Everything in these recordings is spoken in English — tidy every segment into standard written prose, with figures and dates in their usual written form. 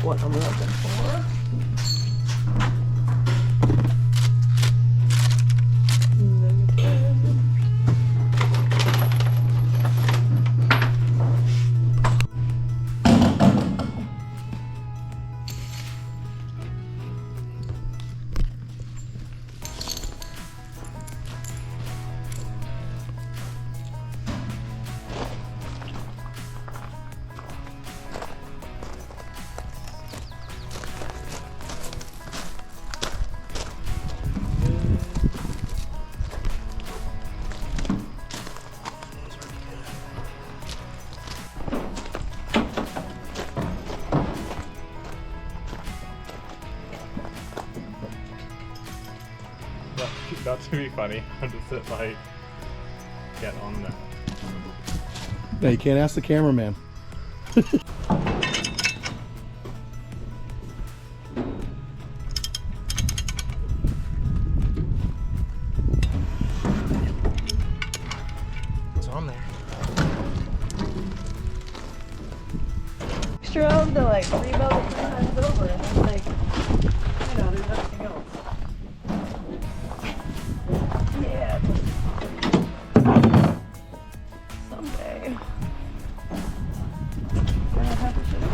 not what I'm looking for. Not to be funny, I'm just at like get on there. No, you can't ask the cameraman. What's on there? Extra of the like rebuild it 3 times over and it's like, you know, there's nothing else. Yeah. Someday. Gonna have to shoot it.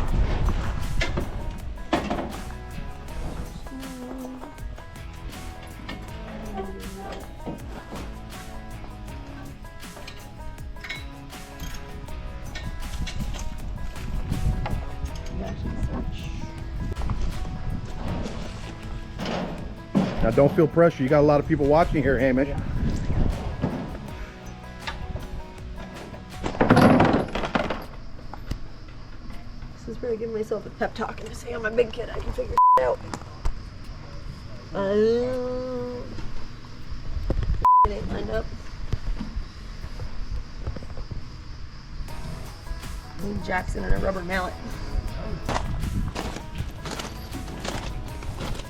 Now don't feel pressure. You got a lot of people watching here, Hamish. Yeah. This is really giving myself a pep talk and to say I'm a big kid, I can figure it out. It ain't lined up. Need Jackson and a rubber mallet.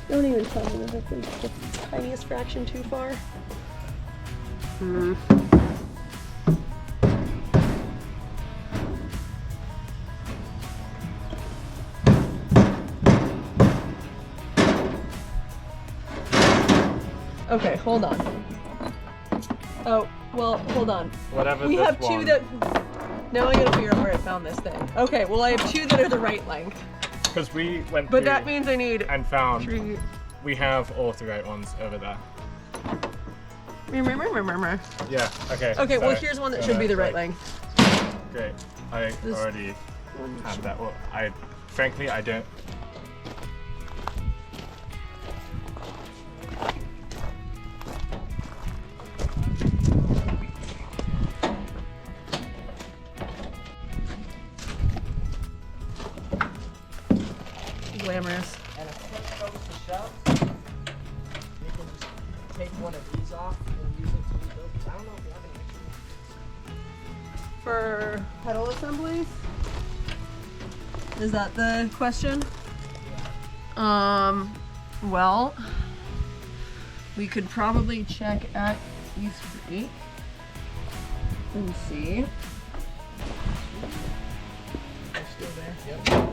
Don't even tell me that it's the tiniest fraction too far. Okay, hold on. Oh, well, hold on. Whatever We this have two one. that... Now I gotta figure out where I found this thing. Okay, well I have 2 that are the right length. Because we went But through that means I need and found 3... we have all 3 right ones over there. Yeah, okay. Okay, well so here's one that gonna, should be the right like, length. Great. I This already one have should- that. Well, frankly, I don't. Glamorous. And if it goes to shove, you can just take one of these off and use it to rebuild. I don't know if you have any extra. For pedal assemblies? Is that the question? Well, we could probably check at East Creek and see. They're still there. Yep.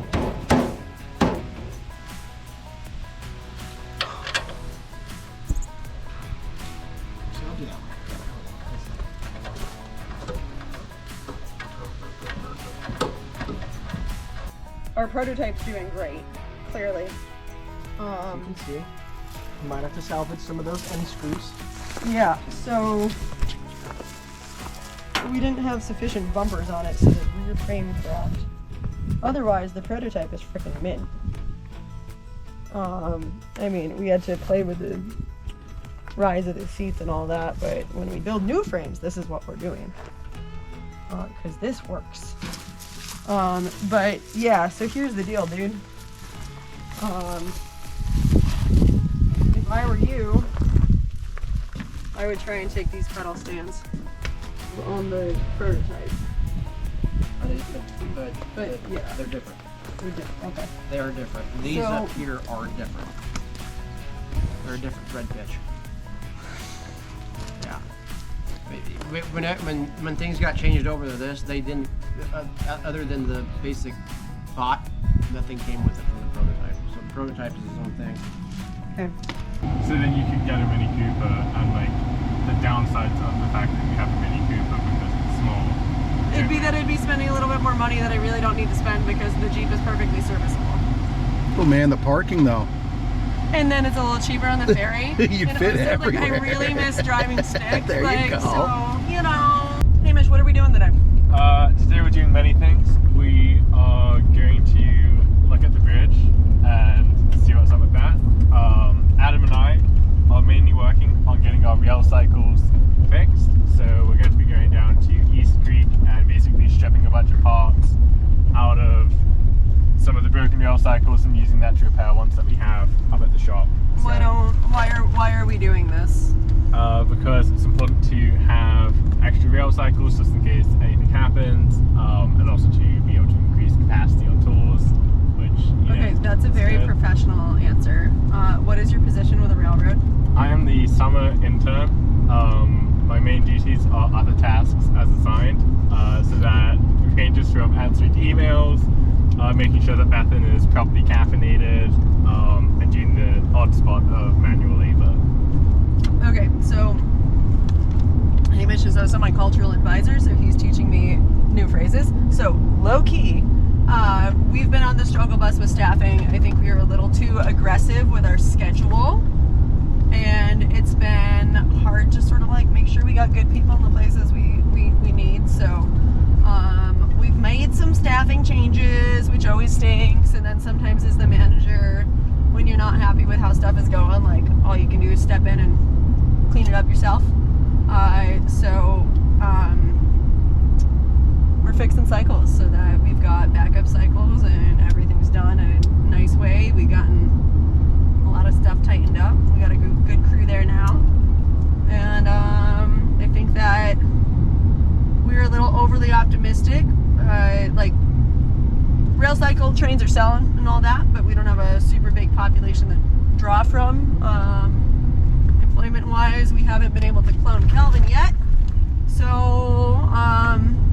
Our prototype's doing great, clearly. You can see. You might have to salvage some of those end screws. Yeah, so we didn't have sufficient bumpers on it so the rear frame cracked. Otherwise, the prototype is freaking mint. I mean, we had to play with the rise of the seats and all that, but when we build new frames, this is what we're doing. Because this works. But yeah, so here's the deal, dude. If I were you, I would try and take these pedal stands on the prototype. But yeah, They're different. they're different. Okay. They are different. These So- up here are different. They're a different thread pitch. Yeah. When things got changed over to this, they didn't, other than the basic bot nothing came with it from the prototype. So the prototype is its own thing. Okay. So then you could get a Mini Cooper, and like the downsides of the fact that you have a Mini Cooper because it's small. It'd be that I'd be spending a little bit more money that I really don't need to spend because the Jeep is perfectly serviceable. Oh man, the parking though. And then it's a little cheaper on the ferry. You and fit also, everywhere. Like, I really miss driving stick. There you like, go. So, you know. Hamish, what are we doing today? Today we're doing many things. We are going to look at the bridge and see what's up with that. Adam and I are mainly working on getting our RailCycles fixed. So we're going to be going down to East Creek and basically stripping a bunch of parts out of some of the broken RailCycles and using that to repair ones that we have up at the shop. So, Why are we doing this? because it's important to have extra RailCycles just in case anything happens, and also to be able to increase capacity on tools, which, you Okay, know, that's a very good. professional answer. What is your position with the railroad? I am the summer intern. My main duties are other tasks as assigned, so that ranges from answering to emails, making sure that Bethan is properly caffeinated, and doing the odd spot of manual labor. Okay, so Hamish is also my cultural advisor, so he's teaching me new phrases. So low key, we've been on the struggle bus with staffing. I think we were a little too aggressive with our schedule, and it's been hard to sort of like make sure we got good people in the places we need. So we've made some staffing changes, which always stinks, and then sometimes as the manager, when you're not happy with how stuff is going, like all you can do is step in and clean it up yourself. We're fixing cycles so that we've got backup cycles and everything's done in a nice way. We've gotten a lot of stuff tightened up. We got a good crew there now. And I think that we're a little overly optimistic. Like, RailCycle trains are selling and all that, but we don't have a super big population to draw from. Employment-wise, we haven't been able to clone Kelvin yet. So,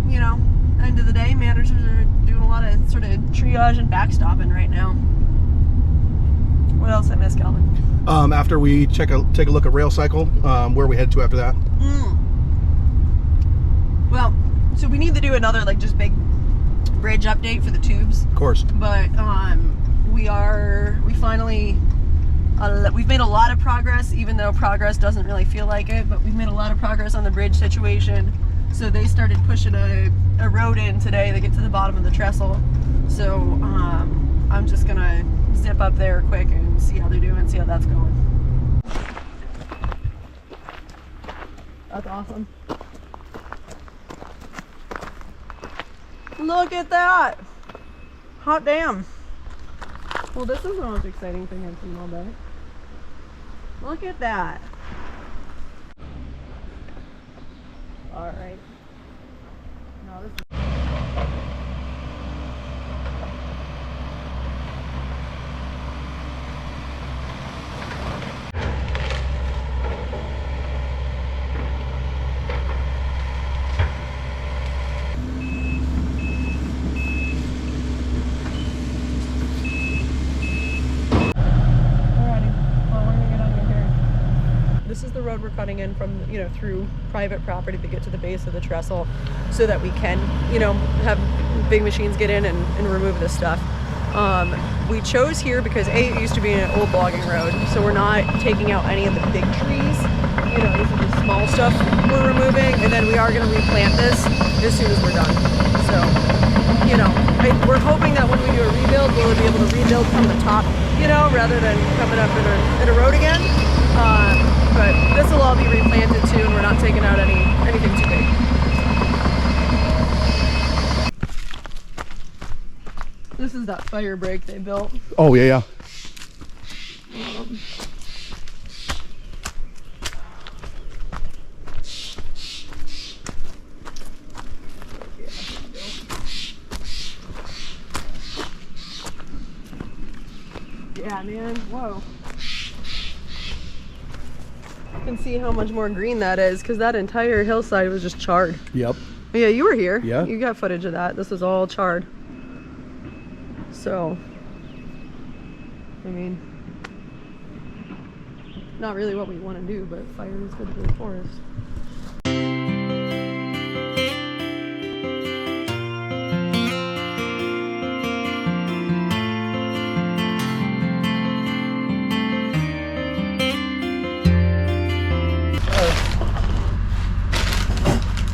you know, end of the day, managers are doing a lot of sort of triage and backstopping right now. What else I missed, Kelvin? After we take a look at RailCycle, where we head to after that? Well, so we need to do another like just big bridge update for the tubes. Of course. But we've made a lot of progress, even though progress doesn't really feel like it, but we've made a lot of progress on the bridge situation. So they started pushing a road in today to get to the bottom of the trestle. So I'm just gonna zip up there quick and see how they're doing, see how that's going. That's awesome. Look at that! Hot damn. Well, this is the most exciting thing I've seen all day. Look at that. Alright. Now this is... This is the road we're cutting in from, you know, through private property to get to the base of the trestle so that we can, you know, have big machines get in and remove this stuff. We chose here because A, it used to be an old logging road, so we're not taking out any of the big trees. You know, this is the small stuff we're removing, and then we are going to replant this as soon as we're done. So, you know, we're hoping that when we do a rebuild, we'll be able to rebuild from the top, you know, rather than coming up in a road again. But this will all be replanted too, and we're not taking out anything too big. This is that fire break they built. Oh yeah. Yeah, man. Whoa. You can see how much more green that is because that entire hillside was just charred. Yep. Yeah, you were here. Yeah. You got footage of that. This was all charred. So I mean, not really what we want to do, but fire is good for the forest.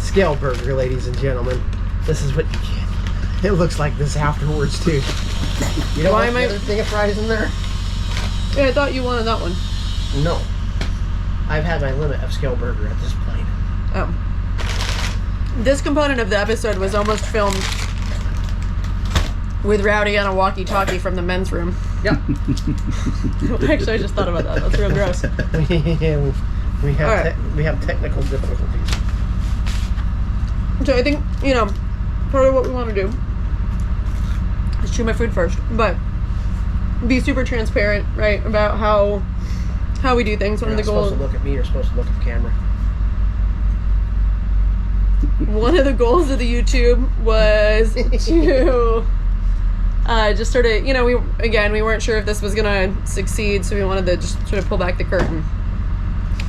Scale burger, ladies and gentlemen. This is what you get. It looks like this afterwards too. You don't want another thing of fries in there? Yeah, I thought you wanted that one. No. I've had my limit of scale burger at this point. Oh. This component of the episode was almost filmed with Rowdy on a walkie-talkie from the men's room. Yep. Actually, I just thought about that. That's real gross. we have technical difficulties. So I think, you know, part of what we want to do is chew my food first, but be super transparent, right, about how we do things. One of the goals. You're not supposed to look at me. You're supposed to look at the camera. One of the goals of the YouTube was to just sort of, you know, we weren't sure if this was gonna succeed, so we wanted to just sort of pull back the curtain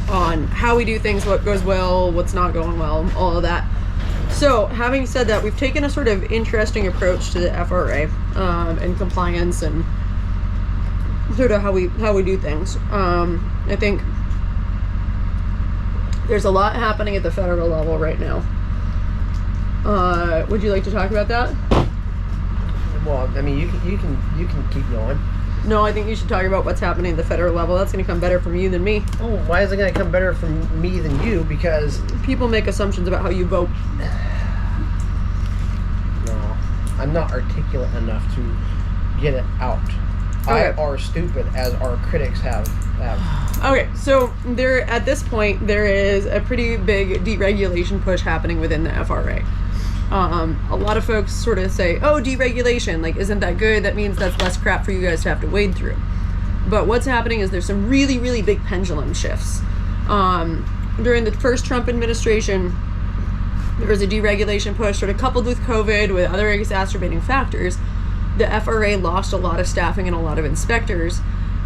on how we do things, what goes well, what's not going well, all of that. So, having said that, we've taken a sort of interesting approach to the FRA and compliance and sort of how we do things. I think there's a lot happening at the federal level right now. Would you like to talk about that? Well, I mean, you can keep going. No, I think you should talk about what's happening at the federal level. That's going to come better from you than me. Oh, why is it going to come better from me than you? Because people make assumptions about how you vote. No, I'm not articulate enough to get it out. Okay. I are stupid, as our critics have. Okay, so at this point, there is a pretty big deregulation push happening within the FRA. A lot of folks sort of say, oh, deregulation, like, isn't that good? That means that's less crap for you guys to have to wade through. But what's happening is there's some really, really big pendulum shifts. During the first Trump administration, there was a deregulation push sort of coupled with COVID, with other exacerbating factors. The FRA lost a lot of staffing and a lot of inspectors,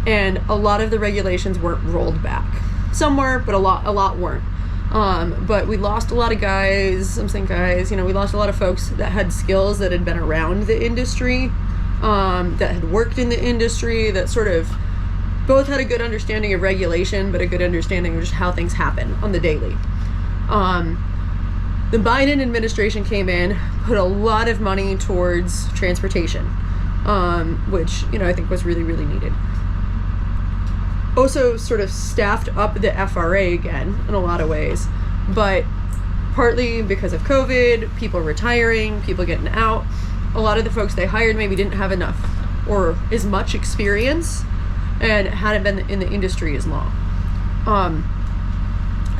and a lot of the regulations weren't rolled back. Some were, but a lot weren't. But we lost a lot of guys, I'm saying guys, you know, we lost a lot of folks that had skills, that had been around the industry, that had worked in the industry, that sort of both had a good understanding of regulation, but a good understanding of just how things happen on the daily. The Biden administration came in, put a lot of money towards transportation, which, you know, I think was really, really needed. Also sort of staffed up the FRA again in a lot of ways, but partly because of COVID, people retiring, people getting out, a lot of the folks they hired maybe didn't have enough or as much experience and hadn't been in the industry as long.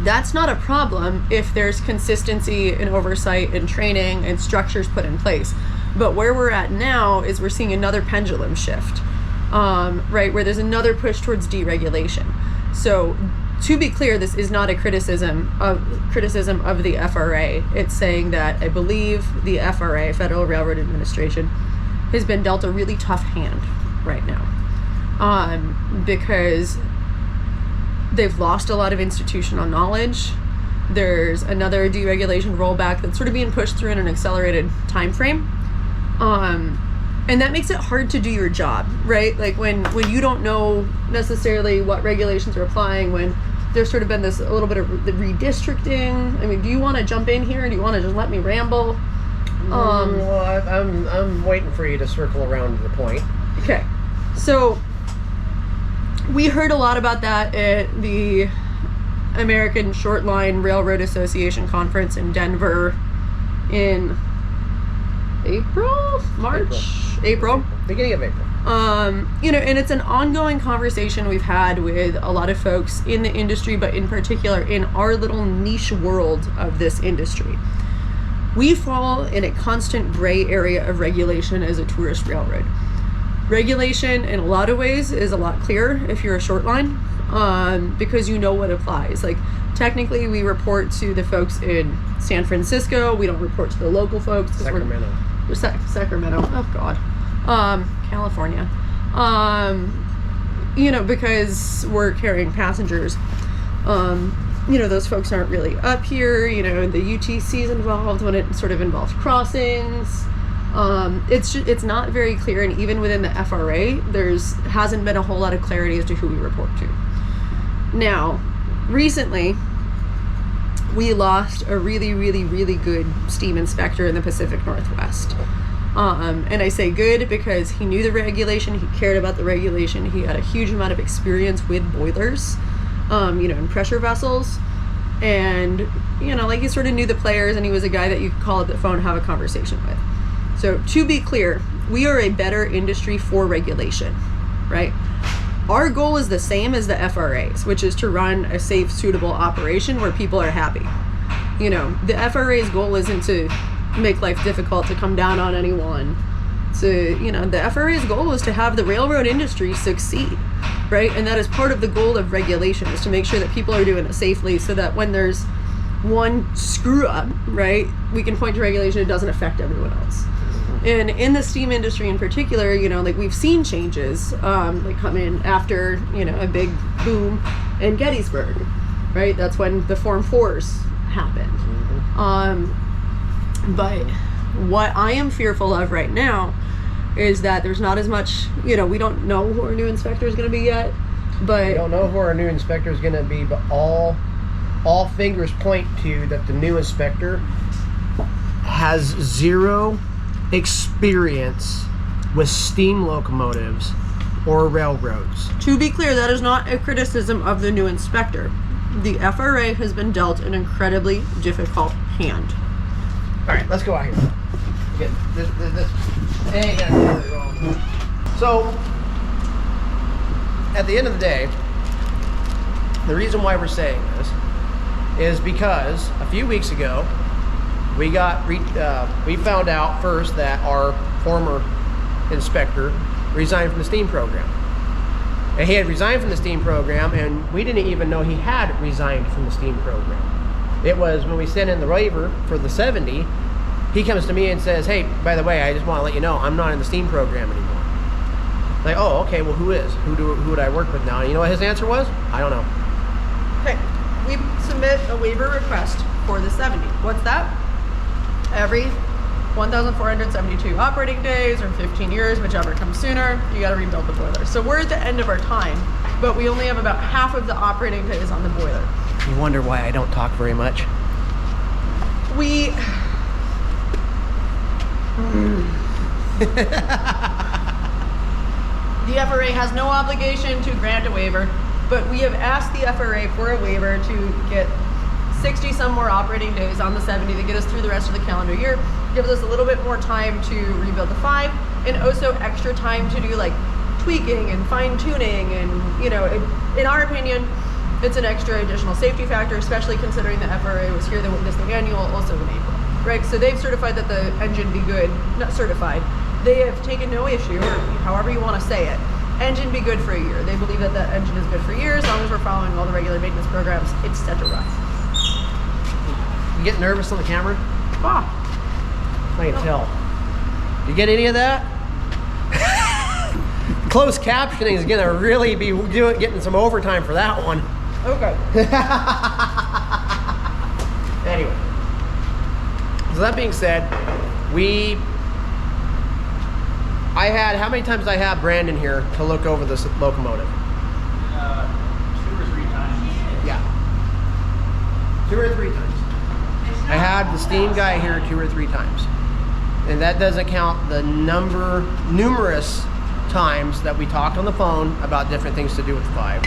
That's not a problem if there's consistency and oversight and training and structures put in place. But where we're at now is we're seeing another pendulum shift. Right, where there's another push towards deregulation. So, to be clear, this is not a criticism of the FRA. It's saying that I believe the FRA, Federal Railroad Administration, has been dealt a really tough hand right now, because they've lost a lot of institutional knowledge. There's another deregulation rollback that's sort of being pushed through in an accelerated time frame. And that makes it hard to do your job, right? Like when you don't know necessarily what regulations are applying, when there's sort of been this a little bit of the redistricting. I mean, do you want to jump in here? Do you want to just let me ramble? Well, I'm waiting for you to circle around to the point. Okay, so we heard a lot about that at the American Short Line Railroad Association conference in Denver in April. Beginning of April. You know, and it's an ongoing conversation we've had with a lot of folks in the industry, but in particular in our little niche world of this industry. We fall in a constant gray area of regulation as a tourist railroad. Regulation in a lot of ways is a lot clearer if you're a short line, because you know what applies. Like, technically we report to the folks in San Francisco. We don't report to the local folks. Sacramento. Sacramento. Oh God. California. you know, because we're carrying passengers, you know, those folks aren't really up here. You know, the UTC is involved when it sort of involves crossings. It's not very clear, and even within the FRA, hasn't been a whole lot of clarity as to who we report to. Now, recently, we lost a really, really, really good steam inspector in the Pacific Northwest. And I say good because he knew the regulation, he cared about the regulation, he had a huge amount of experience with boilers, you know, and pressure vessels. And, you know, like he sort of knew the players, and he was a guy that you could call up the phone and have a conversation with. So to be clear, we are a better industry for regulation, right? Our goal is the same as the FRA's, which is to run a safe, suitable operation where people are happy. You know, the FRA's goal isn't to make life difficult, to come down on anyone. So, you know, the FRA's goal is to have the railroad industry succeed, right? And that is part of the goal of regulation, is to make sure that people are doing it safely, so that when there's one screw up, right, we can point to regulation, it doesn't affect everyone else. And in the steam industry in particular, you know, like we've seen changes like come in after, you know, a big boom in Gettysburg, right? That's when the Form 4s happened. But what I am fearful of right now is that there's not as much, you know, we don't know who our new inspector is going to be yet, but... We don't know who our new inspector is going to be, but all fingers point to that the new inspector has zero experience with steam locomotives or railroads. To be clear, that is not a criticism of the new inspector. The FRA has been dealt an incredibly difficult hand. All right, let's go out here. Get this. Hey, yeah, so, at the end of the day, the reason why we're saying this is because a few weeks ago, we found out first that our former inspector resigned from the steam program. And he had resigned from the steam program, and we didn't even know he had resigned from the steam program. It was when we sent in the waiver for the 70, he comes to me and says, hey, by the way, I just want to let you know, I'm not in the steam program anymore. Like, oh, okay, well, who is? Who would I work with now? And you know what his answer was? I don't know. Okay, we submit a waiver request for the 70. What's that? Every 1,472 operating days or 15 years, whichever comes sooner, you got to rebuild the boiler. So we're at the end of our time, but we only have about half of the operating days on the boiler. You wonder why I don't talk very much? The FRA has no obligation to grant a waiver, but we have asked the FRA for a waiver to get 60 some more operating days on the 70 to get us through the rest of the calendar year. Gives us a little bit more time to rebuild the 5, and also extra time to do like tweaking and fine tuning, and you know, in our opinion, it's an extra additional safety factor, especially considering the FRA was here to witness the annual also in April, right? So they've certified that the engine be good, not certified. They have taken no issue, or however you want to say it, engine be good for a year. They believe that that engine is good for years, as long as we're following all the regular maintenance programs, etc. You get nervous on the camera? Ah, I can tell. You get any of that? Closed captioning is gonna really be getting some overtime for that one. okay. Anyway, so that being said, how many times I have Brandon here to look over this locomotive? 2 or 3 times. Yeah. 2 or 3 times. I had the steam guy here 2 or 3 times. And that doesn't count the numerous times that we talked on the phone about different things to do with the 5,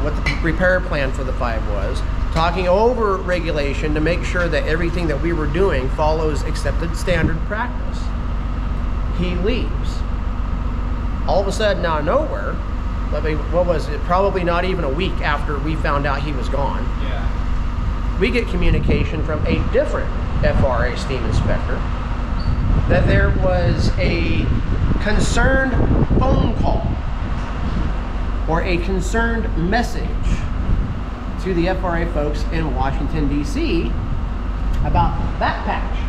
what the repair plan for the 5 was, talking over regulation to make sure that everything that we were doing follows accepted standard practice. He leaves. All of a sudden, out of nowhere, what was it? Probably not even a week after we found out he was gone. Yeah. We get communication from a different FRA steam inspector that there was a concerned phone call or a concerned message to the FRA folks in Washington, D.C. about that patch.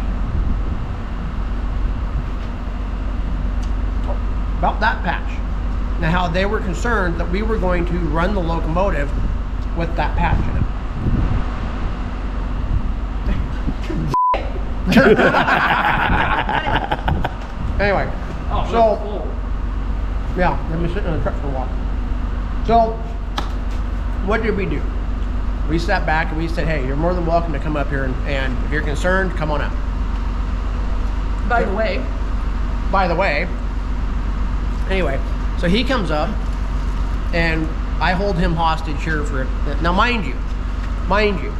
About that patch. Now, how they were concerned that we were going to run the locomotive with that patch in it. Anyway, so yeah, I've been sitting in the truck for a while. So, what did we do? We sat back and we said, hey, you're more than welcome to come up here, and if you're concerned, come on out. By the way, anyway, so he comes up and I hold him hostage here for, now mind you,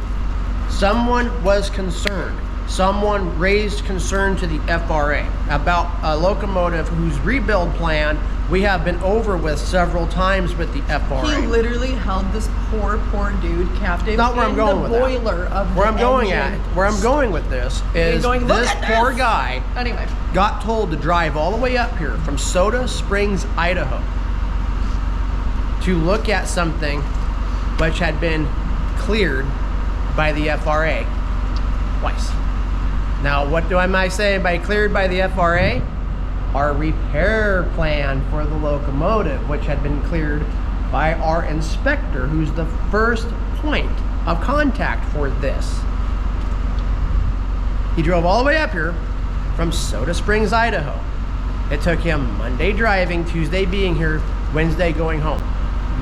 someone was concerned. Someone raised concern to the FRA about a locomotive whose rebuild plan we have been over with several times with the FRA. he literally held this poor dude captive Not where I'm in going the with boiler of Where the I'm going engine. at, where I'm going with this is going, "Look this at poor this!" guy Anyway, got told to drive all the way up here from Soda Springs, Idaho, to look at something which had been cleared by the FRA twice. Now, what am I saying by cleared by the FRA? Our repair plan for the locomotive, which had been cleared by our inspector, who's the first point of contact for this. He drove all the way up here from Soda Springs, Idaho. It took him Monday driving, Tuesday being here, Wednesday going home.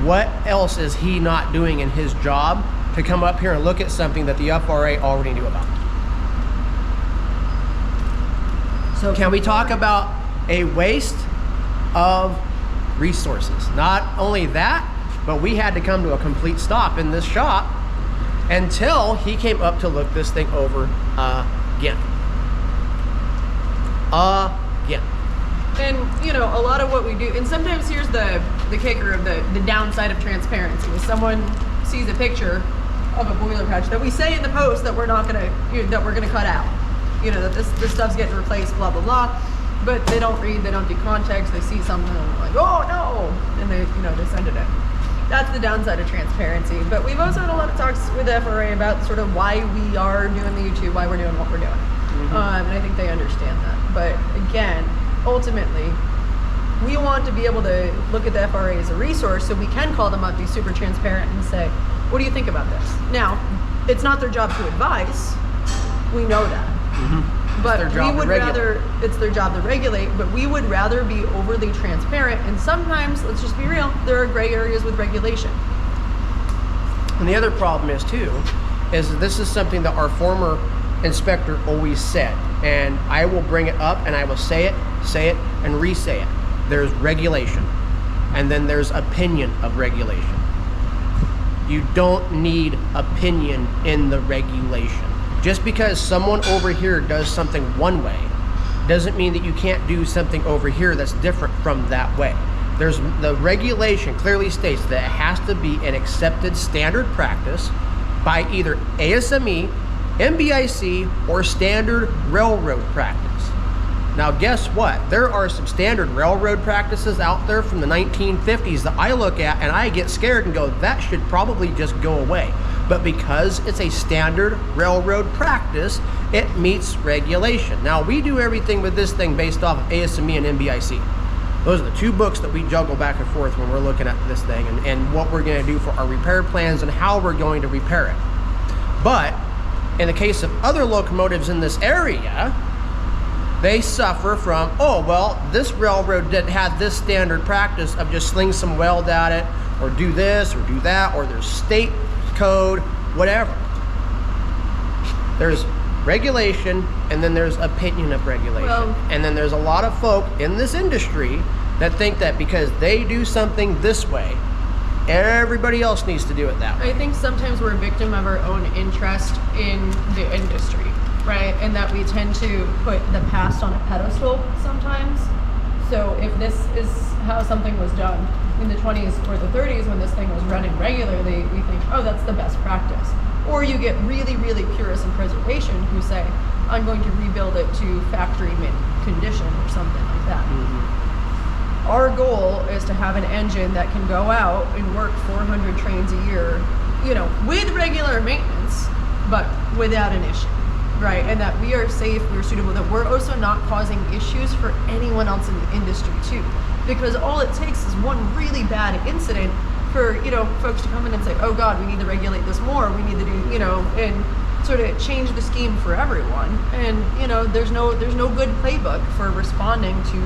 What else is he not doing in his job to come up here and look at something that the FRA already knew about? So can we talk about a waste of resources? Not only that, but we had to come to a complete stop in this shop until he came up to look this thing over again. and you know, a lot of what we do, and sometimes here's the kicker of the downside of transparency. Is someone sees a picture of a boiler patch that we say in the post that we're not gonna, that we're gonna cut out. You know, that this stuff's getting replaced, blah blah blah. But they don't read, they don't do context. They see something and they're like, oh no, and they send it in. That's the downside of transparency. But we've also had a lot of talks with the FRA about sort of why we are doing the YouTube, why we're doing what we're doing. And I think they understand that. But again, ultimately, we want to be able to look at the FRA as a resource so we can call them up, be super transparent and say, what do you think about this? Now, it's not their job to advise. We know that. But we would rather, it's their job to regulate, but we would rather be overly transparent. And sometimes, let's just be real, there are gray areas with regulation. And the other problem is too, is this is something that our former inspector always said, and I will bring it up and I will say it, and re-say it. There's regulation, and then there's opinion of regulation. You don't need opinion in the regulation. Just because someone over here does something one way doesn't mean that you can't do something over here that's different from that way. There's the regulation clearly states that it has to be an accepted standard practice by either ASME, MBIC, or standard railroad practice. Now guess what? There are some standard railroad practices out there from the 1950s that I look at and I get scared and go, that should probably just go away. But because it's a standard railroad practice, it meets regulation. Now we do everything with this thing based off of ASME and MBIC. Those are the two books that we juggle back and forth when we're looking at this thing and what we're gonna do for our repair plans and how we're going to repair it. But in the case of other locomotives in this area, they suffer from, oh, well, this railroad didn't have this standard practice of just sling some weld at it, or do this, or do that, or there's state code, whatever. There's regulation, and then there's opinion of regulation. Well, and then there's a lot of folk in this industry that think that because they do something this way, everybody else needs to do it that way. I think sometimes we're a victim of our own interest in the industry, right? And that we tend to put the past on a pedestal sometimes. So if this is how something was done in the 20s or the 30s when this thing was running regularly, we think, oh, that's the best practice. Or you get really, really purists in preservation who say, I'm going to rebuild it to factory mint condition or something like that. Our goal is to have an engine that can go out and work 400 trains a year, with regular maintenance, but without an issue. right? And that we are safe, we're suitable, that we're also not causing issues for anyone else in the industry too. Because all it takes is one really bad incident for, you know, folks to come in and say, oh God, we need to regulate this more, we need to do, you know, and sort of change the scheme for everyone. And, you know, there's no good playbook for responding to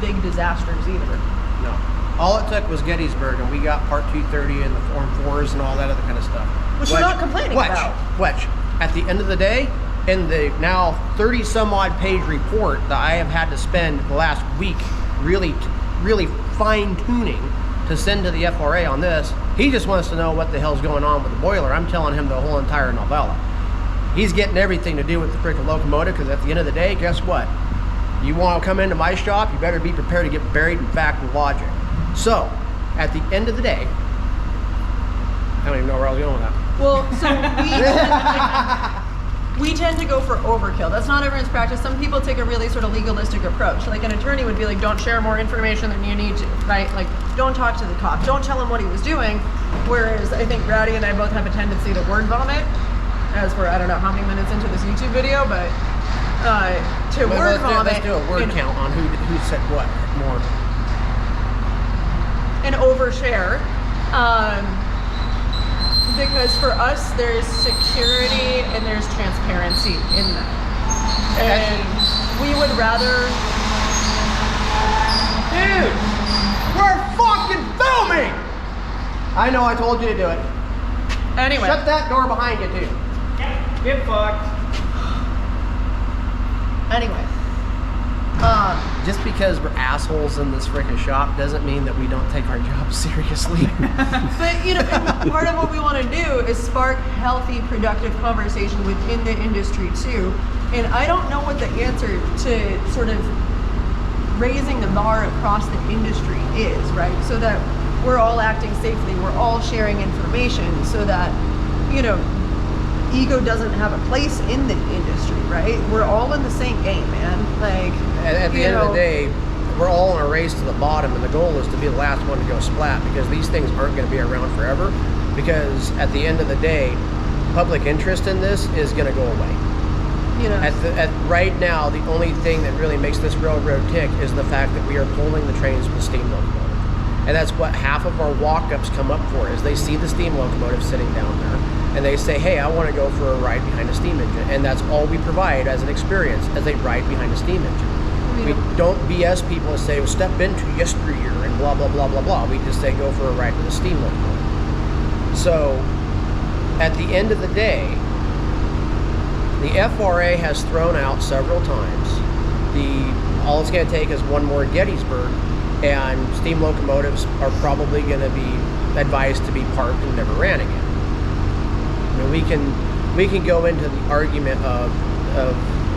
big disasters either. No. All it took was Gettysburg, and we got Part 230 and the Form 4s and all that other kind of stuff. Which we're not complaining about. Which, at the end of the day, in the now 30 some odd page report that I have had to spend the last week really fine tuning to send to the FRA on this, he just wants to know what the hell's going on with the boiler. I'm telling him the whole entire novella. He's getting everything to do with the freaking locomotive, because at the end of the day, guess what? You want to come into my shop, you better be prepared to get buried in fact and logic. So, at the end of the day, I don't even know where I was going with that. Well, so we tend to go for overkill. That's not everyone's practice. Some people take a really sort of legalistic approach. Like an attorney would be like, don't share more information than you need to, right? Like, don't talk to the cop. Don't tell him what he was doing. Whereas I think Rowdy and I both have a tendency to word vomit, as we're, I don't know how many minutes into this YouTube video, but word vomit. Let's do a word count on who said what more. And overshare. Because for us, there's security and there's transparency in that. And we would rather... Dude! We're fucking filming! I know, I told you to do it. Anyway. Shut that door behind you, too. Get fucked. Anyway. Just because we're assholes in this freaking shop doesn't mean that we don't take our job seriously. But, you know, part of what we want to do is spark healthy, productive conversation within the industry too. And I don't know what the answer to sort of raising the bar across the industry is, right? So that we're all acting safely, we're all sharing information so that, you know, ego doesn't have a place in the industry, right? We're all in the same game, man. Like, at the end of the day, we're all in a race to the bottom, and the goal is to be the last one to go splat, because these things aren't going to be around forever. Because at the end of the day, public interest in this is going to go away. You know, right now, the only thing that really makes this railroad tick is the fact that we are pulling the trains with steam locomotive. And that's what half of our walk-ups come up for, is they see the steam locomotive sitting down there, and they say, hey, I want to go for a ride behind a steam engine. And that's all we provide as an experience, as a ride behind a steam engine. We don't BS people and say, well, step into yesteryear and blah, blah, blah, blah, blah. We just say, go for a ride with a steam locomotive. So, at the end of the day, the FRA has thrown out several times, all it's going to take is one more Gettysburg, and steam locomotives are probably going to be advised to be parked and never ran again. You know, we can go into the argument of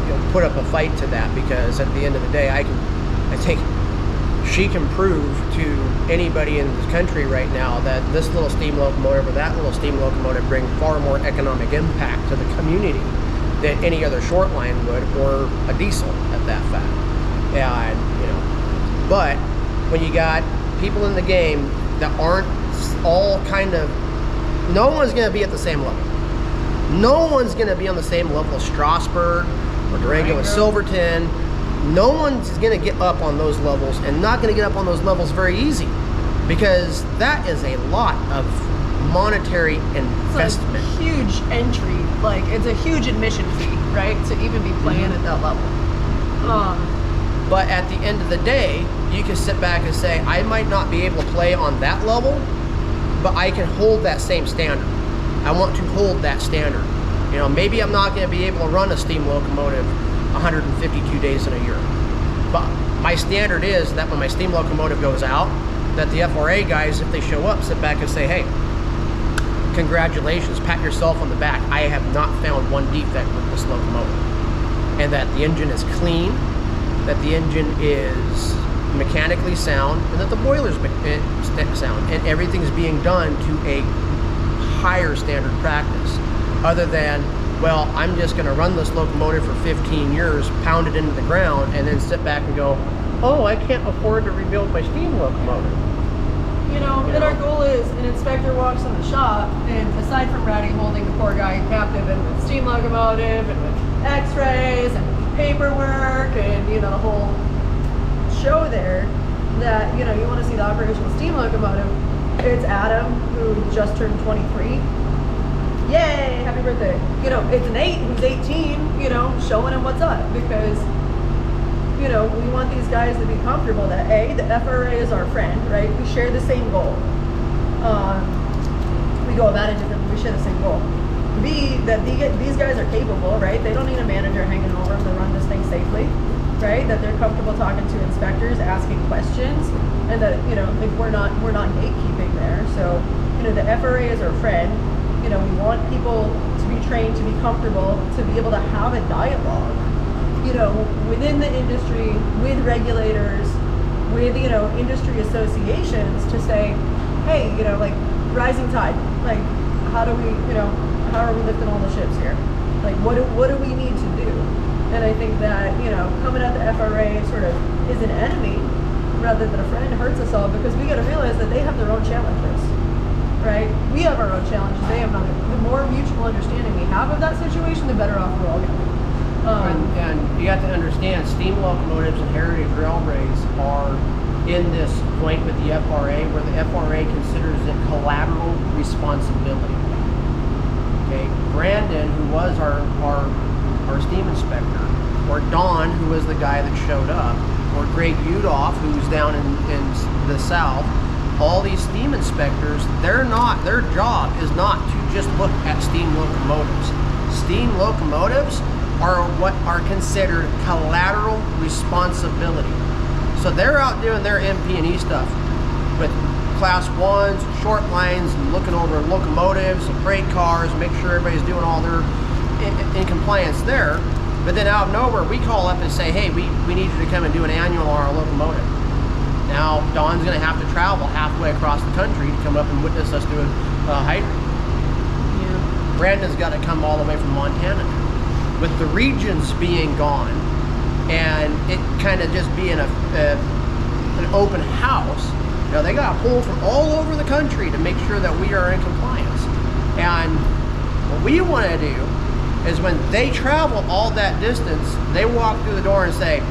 you know, put up a fight to that, because at the end of the day, I think she can prove to anybody in this country right now that this little steam locomotive or that little steam locomotive bring far more economic impact to the community than any other short line would, or a diesel at that fact. And you know, but when you got people in the game that aren't all kind of, no one's going to be at the same level. No one's going to be on the same level as Strasburg or Durango and Silverton. No one's going to get up on those levels, and not going to get up on those levels very easy, because that is a lot of monetary investment. It's a huge entry, like it's a huge admission fee, right, to even be playing at that level. But at the end of the day, you can sit back and say, I might not be able to play on that level, but I can hold that same standard. I want to hold that standard. You know, maybe I'm not going to be able to run a steam locomotive 152 days in a year, but my standard is that when my steam locomotive goes out, that the FRA guys, if they show up, sit back and say, hey, congratulations, pat yourself on the back. I have not found one defect with this locomotive. And that the engine is clean, that the engine is mechanically sound, and that the boiler's sound, and everything's being done to a higher standard practice, other than, well, I'm just going to run this locomotive for 15 years, pound it into the ground, and then sit back and go, oh, I can't afford to rebuild my steam locomotive. You know, and our goal is an inspector walks in the shop, and aside from Rowdy holding the poor guy captive and with steam locomotive and with x-rays and paperwork and, you know, the whole show there, that, you know, you want to see the operational steam locomotive. It's Adam, who just turned 23. Yay, happy birthday. You know, it's Nate, who's 18, you know, showing him what's up, because, you know, we want these guys to be comfortable that A, the FRA is our friend, right? We share the same goal. We go about it differently, we share the same goal. B, that these guys are capable, right? They don't need a manager hanging over them to run this thing safely, right? That they're comfortable talking to inspectors, asking questions, and that, you know, like we're not gatekeeping there. So, you know, the FRA is our friend. You know, we want people to be trained, to be comfortable, to be able to have a dialogue, you know, within the industry, with regulators, with, you know, industry associations, to say, hey, you know, like, rising tide, like, how do we, you know, how are we lifting all the ships here? Like, what do we need to do? And I think that, you know, coming at the FRA sort of is an enemy rather than a friend hurts us all, because we got to realize that they have their own challenges, right? We have our own challenges, they have none. The more mutual understanding we have of that situation, the better off we're all going to be. And you have to understand, steam locomotives and heritage railways are in this point with the FRA, where the FRA considers it collateral responsibility. Okay, Brandon, who was our steam inspector, or Don, who was the guy that showed up, or Greg Udoff, who's down in the south, all these steam inspectors, their job is not to just look at steam locomotives. Steam locomotives are what are considered collateral responsibility. So they're out doing their MP&E stuff with class 1s, short lines, and looking over locomotives and freight cars, make sure everybody's doing all their in compliance there. But then out of nowhere, we call up and say, hey, we need you to come and do an annual on our locomotive. Now, Don's going to have to travel halfway across the country to come up and witness us doing hydrant. Yeah. Brandon's got to come all the way from Montana. With the regions being gone, and it kind of just being an open house, you know, they got to pull from all over the country to make sure that we are in compliance. And what we want to do is, when they travel all that distance, they walk through the door and say,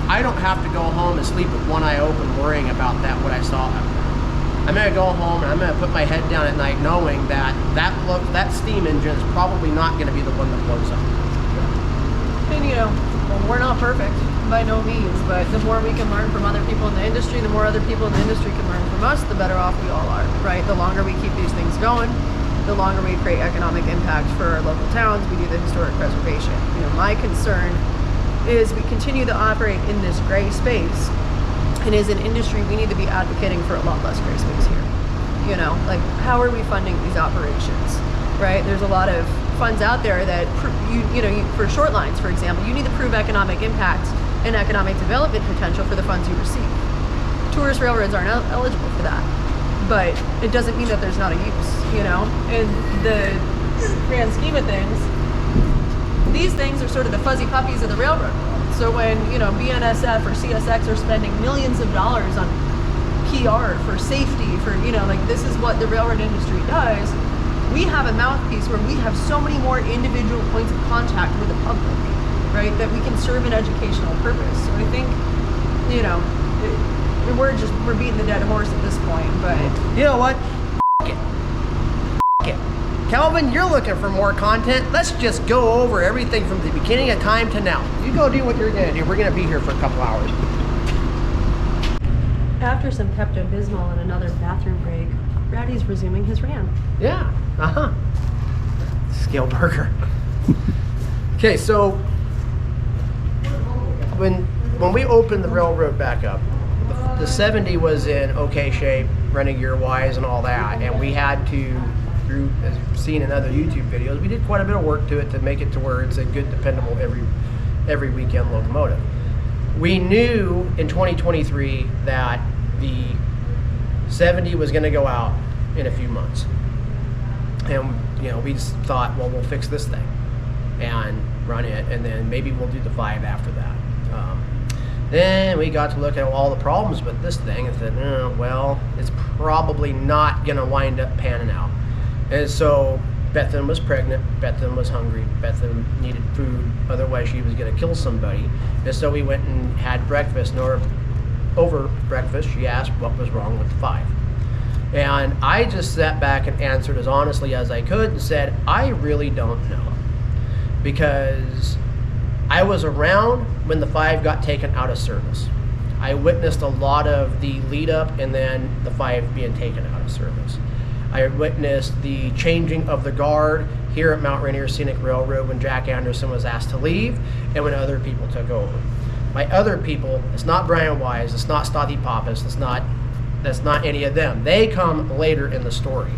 I don't have to go home and sleep with one eye open worrying about what I saw out there. I'm going to go home and I'm going to put my head down at night knowing that steam engine is probably not going to be the one that blows up. And, you know, we're not perfect by no means, but the more we can learn from other people in the industry, the more other people in the industry can learn from us, the better off we all are, right? The longer we keep these things going, the longer we create economic impact for our local towns, we do the historic preservation. You know, my concern is we continue to operate in this gray space, and as an industry, we need to be advocating for a lot less gray space here. You know, like, how are we funding these operations, right? There's a lot of funds out there that, for short lines, for example, you need to prove economic impact and economic development potential for the funds you receive. Tourist railroads aren't eligible for that, but it doesn't mean that there's not a use, you know? In the grand scheme of things, these things are sort of the fuzzy puppies of the railroad world. So when, you know, BNSF or CSX are spending millions of dollars on PR for safety, for, you know, like, this is what the railroad industry does, we have a mouthpiece where we have so many more individual points of contact with the public, right, that we can serve an educational purpose. So I think, you know, we're beating the dead horse at this point, but... You know what? F it. Calvin, you're looking for more content. Let's just go over everything from the beginning of time to now. You go do what you're going to do. We're going to be here for a couple hours. After some Pepto-Bismol and another bathroom break, Rowdy's resuming his rant. Yeah. Scale burger. Okay, so when we opened the railroad back up, the 70 was in okay shape, running gear wise and all that, and we had to, through, as you've seen in other YouTube videos, we did quite a bit of work to it to make it to where it's a good, dependable every weekend locomotive. We knew in 2023 that the 70 was going to go out in a few months, and you know, we just thought, well, we'll fix this thing and run it, and then maybe we'll do the 5 after that. Then we got to look at all the problems with this thing and said, well, it's probably not going to wind up panning out. And so Bethan was pregnant, Bethan was hungry, Bethan needed food, otherwise she was going to kill somebody. And so we went and had breakfast, and over breakfast she asked what was wrong with the 5. And I just sat back and answered as honestly as I could and said, I really don't know. Because I was around when the 5 got taken out of service. I witnessed a lot of the lead up and then the 5 being taken out of service. I witnessed the changing of the guard here at Mount Rainier Scenic Railroad when Jack Anderson was asked to leave and when other people took over. By other people, it's not Brian Wise, it's not Stotty Pappas, that's not any of them. They come later in the story.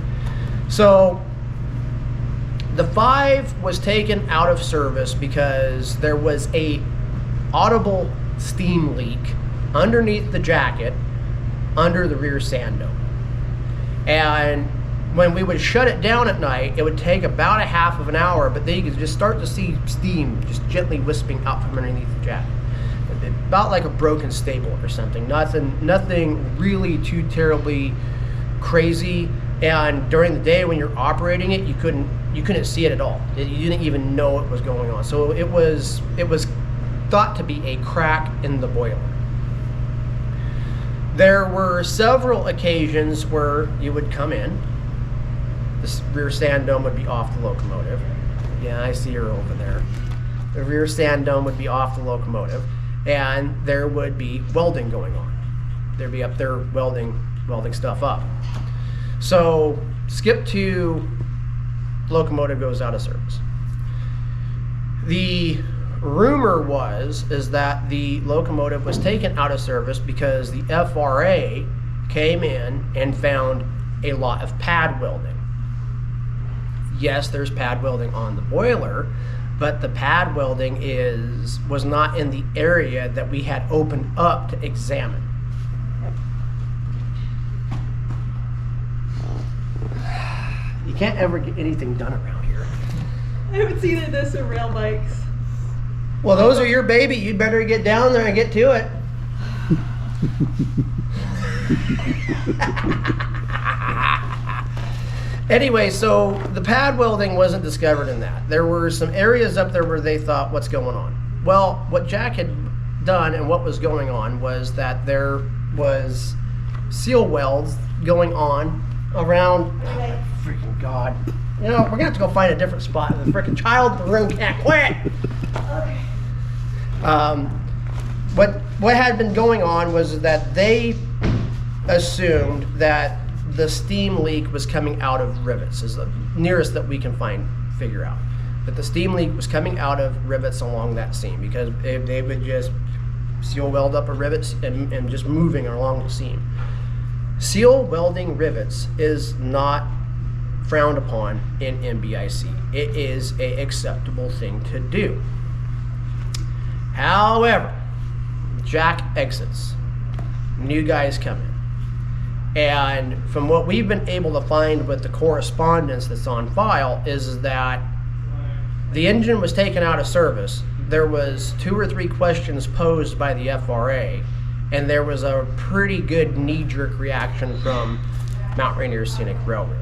So the 5 was taken out of service because there was a audible steam leak underneath the jacket under the rear sand dome. And when we would shut it down at night, it would take about a half of an hour, but then you could just start to see steam just gently wisping out from underneath the jacket. About like a broken staple or something. Nothing really too terribly crazy. And during the day when you're operating it, you couldn't see it at all. You didn't even know what was going on. So it was thought to be a crack in the boiler. There were several occasions where you would come in. The rear sand dome would be off the locomotive. Yeah, I see her over there. The rear sand dome would be off the locomotive, and there would be welding going on. They'd be up there welding stuff up. So skip to locomotive goes out of service. The rumor is that the locomotive was taken out of service because the FRA came in and found a lot of pad welding. Yes, there's pad welding on the boiler, but the pad welding was not in the area that we had opened up to examine. You can't ever get anything done around here. I haven't seen it this in rail bikes. Well, those are your baby. You'd better get down there and get to it. Anyway, so the pad welding wasn't discovered in that. There were some areas up there where they thought, what's going on? Well, what Jack had done and what was going on was that there was seal welds going on around, oh, freaking God. You know, we're gonna have to go find a different spot. The freaking child in the room can't quit. Okay. What had been going on was that they assumed that the steam leak was coming out of rivets, is the nearest that we can figure out. But the steam leak was coming out of rivets along that seam because they would just seal weld up a rivets and just moving along the seam. Seal welding rivets is not frowned upon in MBIC. It is an acceptable thing to do. However, Jack exits. New guys come in. And from what we've been able to find with the correspondence that's on file is that the engine was taken out of service. There was 2 or 3 questions posed by the FRA, and there was a pretty good knee-jerk reaction from Mount Rainier Scenic Railroad.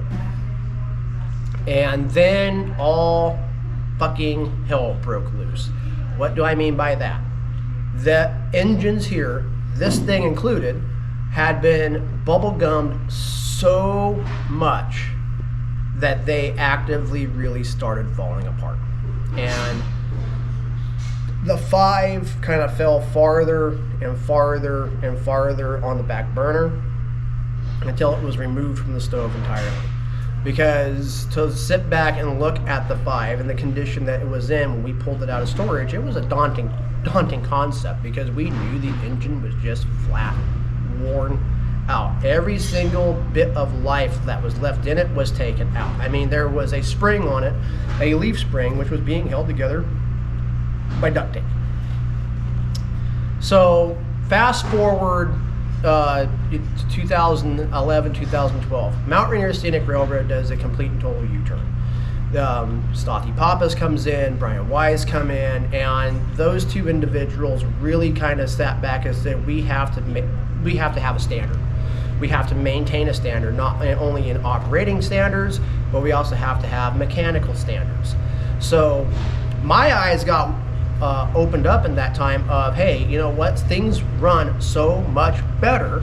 And then all fucking hell broke loose. What do I mean by that? The engines here, this thing included, had been bubble gummed so much that they actively really started falling apart. And the 5 kind of fell farther and farther and farther on the back burner until it was removed from the stove entirely. Because to sit back and look at the 5 and the condition that it was in when we pulled it out of storage, it was a daunting concept because we knew the engine was just flat, worn out. Every single bit of life that was left in it was taken out. I mean, there was a spring on it, a leaf spring, which was being held together by duct tape. So fast forward to 2011, 2012, Mount Rainier Scenic Railroad does a complete and total U-turn. Stotty Pappas comes in, Brian Wise come in, and those 2 individuals really kind of sat back and said, we have to have a standard. we have to maintain a standard, not only in operating standards, but we also have to have mechanical standards. So my eyes got opened up in that time of, hey, you know what, things run so much better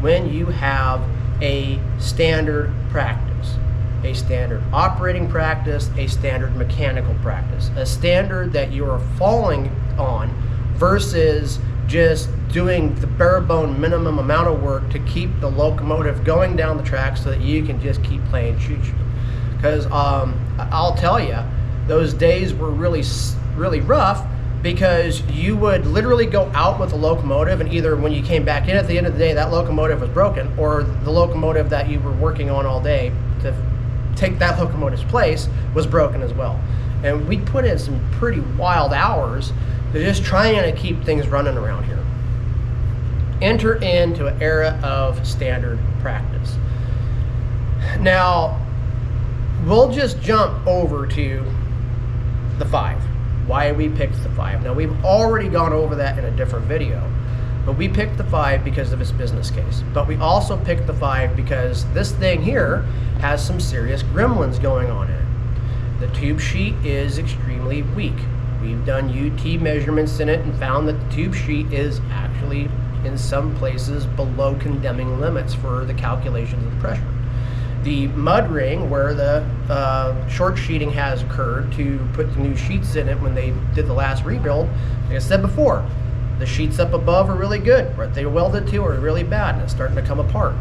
when you have a standard practice, a standard operating practice, a standard mechanical practice, a standard that you are following on versus just doing the bare bone minimum amount of work to keep the locomotive going down the track so that you can just keep playing choo-choo. Because I'll tell you, those days were really rough, because you would literally go out with a locomotive, and either when you came back in at the end of the day, that locomotive was broken, or the locomotive that you were working on all day to take that locomotive's place was broken as well. And we put in some pretty wild hours to just trying to keep things running around here. Enter into an era of standard practice. Now, we'll just jump over to the 5. Why we picked the 5. Now, we've already gone over that in a different video, but we picked the 5 because of its business case. But we also picked the 5 because this thing here has some serious gremlins going on in it. The tube sheet is extremely weak. We've done UT measurements in it and found that the tube sheet is actually in some places below condemning limits for the calculations of the pressure. The mud ring, where the short sheeting has occurred to put the new sheets in it when they did the last rebuild, like I said before, the sheets up above are really good. What they welded to are really bad, and it's starting to come apart.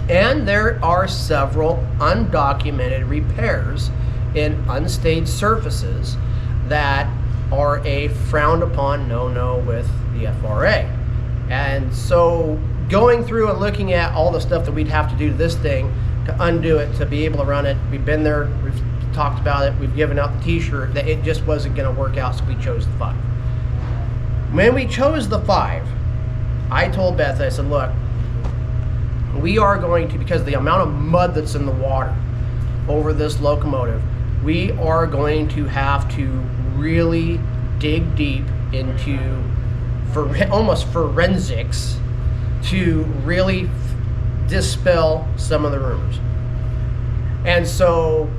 And there are several undocumented repairs in unstaged surfaces that are a frowned upon no-no with the FRA. And so going through and looking at all the stuff that we'd have to do to this thing to undo it, to be able to run it, we've been there, we've talked about it, we've given out the t-shirt, that it just wasn't going to work out, so we chose the 5. When we chose the 5, I told Beth, I said, look, we are going to, because of the amount of mud that's in the water over this locomotive, we are going to have to really dig deep into almost forensics to really dispel some of the rumors. And so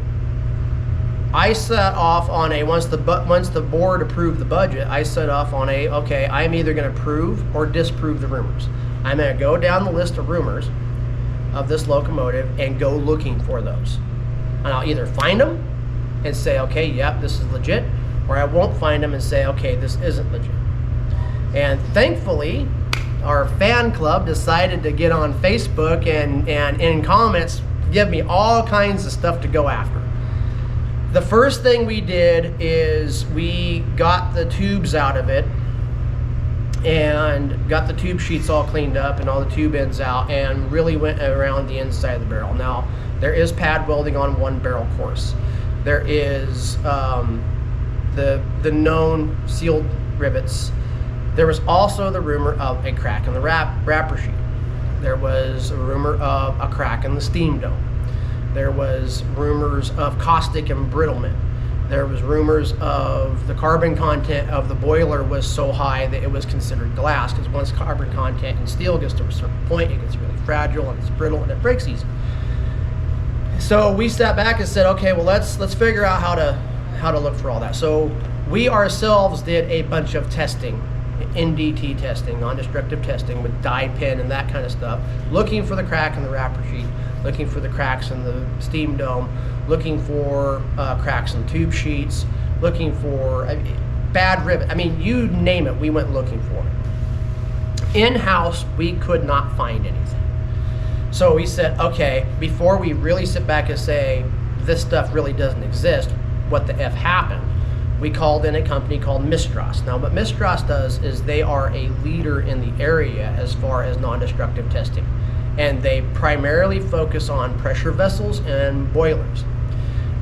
I set off on a, once the board approved the budget, I set off on a, okay, I'm either going to prove or disprove the rumors. I'm going to go down the list of rumors of this locomotive and go looking for those. And I'll either find them and say, okay, yep, this is legit, or I won't find them and say, okay, this isn't legit. And thankfully, our fan club decided to get on Facebook and in comments give me all kinds of stuff to go after. The first thing we did is we got the tubes out of it and got the tube sheets all cleaned up and all the tube ends out, and really went around the inside of the barrel. Now, there is pad welding on one barrel course. There is the known sealed rivets. There was also the rumor of a crack in the wrapper sheet. There was a rumor of a crack in the steam dome. There was rumors of caustic embrittlement. There was rumors of the carbon content of the boiler was so high that it was considered glass, because once carbon content in steel gets to a certain point, it gets really fragile and it's brittle and it breaks easy. So we sat back and said, okay, well let's figure out how to look for all that. So we ourselves did a bunch of testing, NDT testing, non-destructive testing with dye pin and that kind of stuff, looking for the crack in the wrapper sheet, looking for the cracks in the steam dome, looking for cracks in tube sheets, looking for bad rivet. I mean, you name it, we went looking for it. In-house, we could not find anything. So we said, okay, before we really sit back and say, this stuff really doesn't exist, what the F happened, we called in a company called Mistras. Now, what Mistras does is they are a leader in the area as far as non-destructive testing. And they primarily focus on pressure vessels and boilers.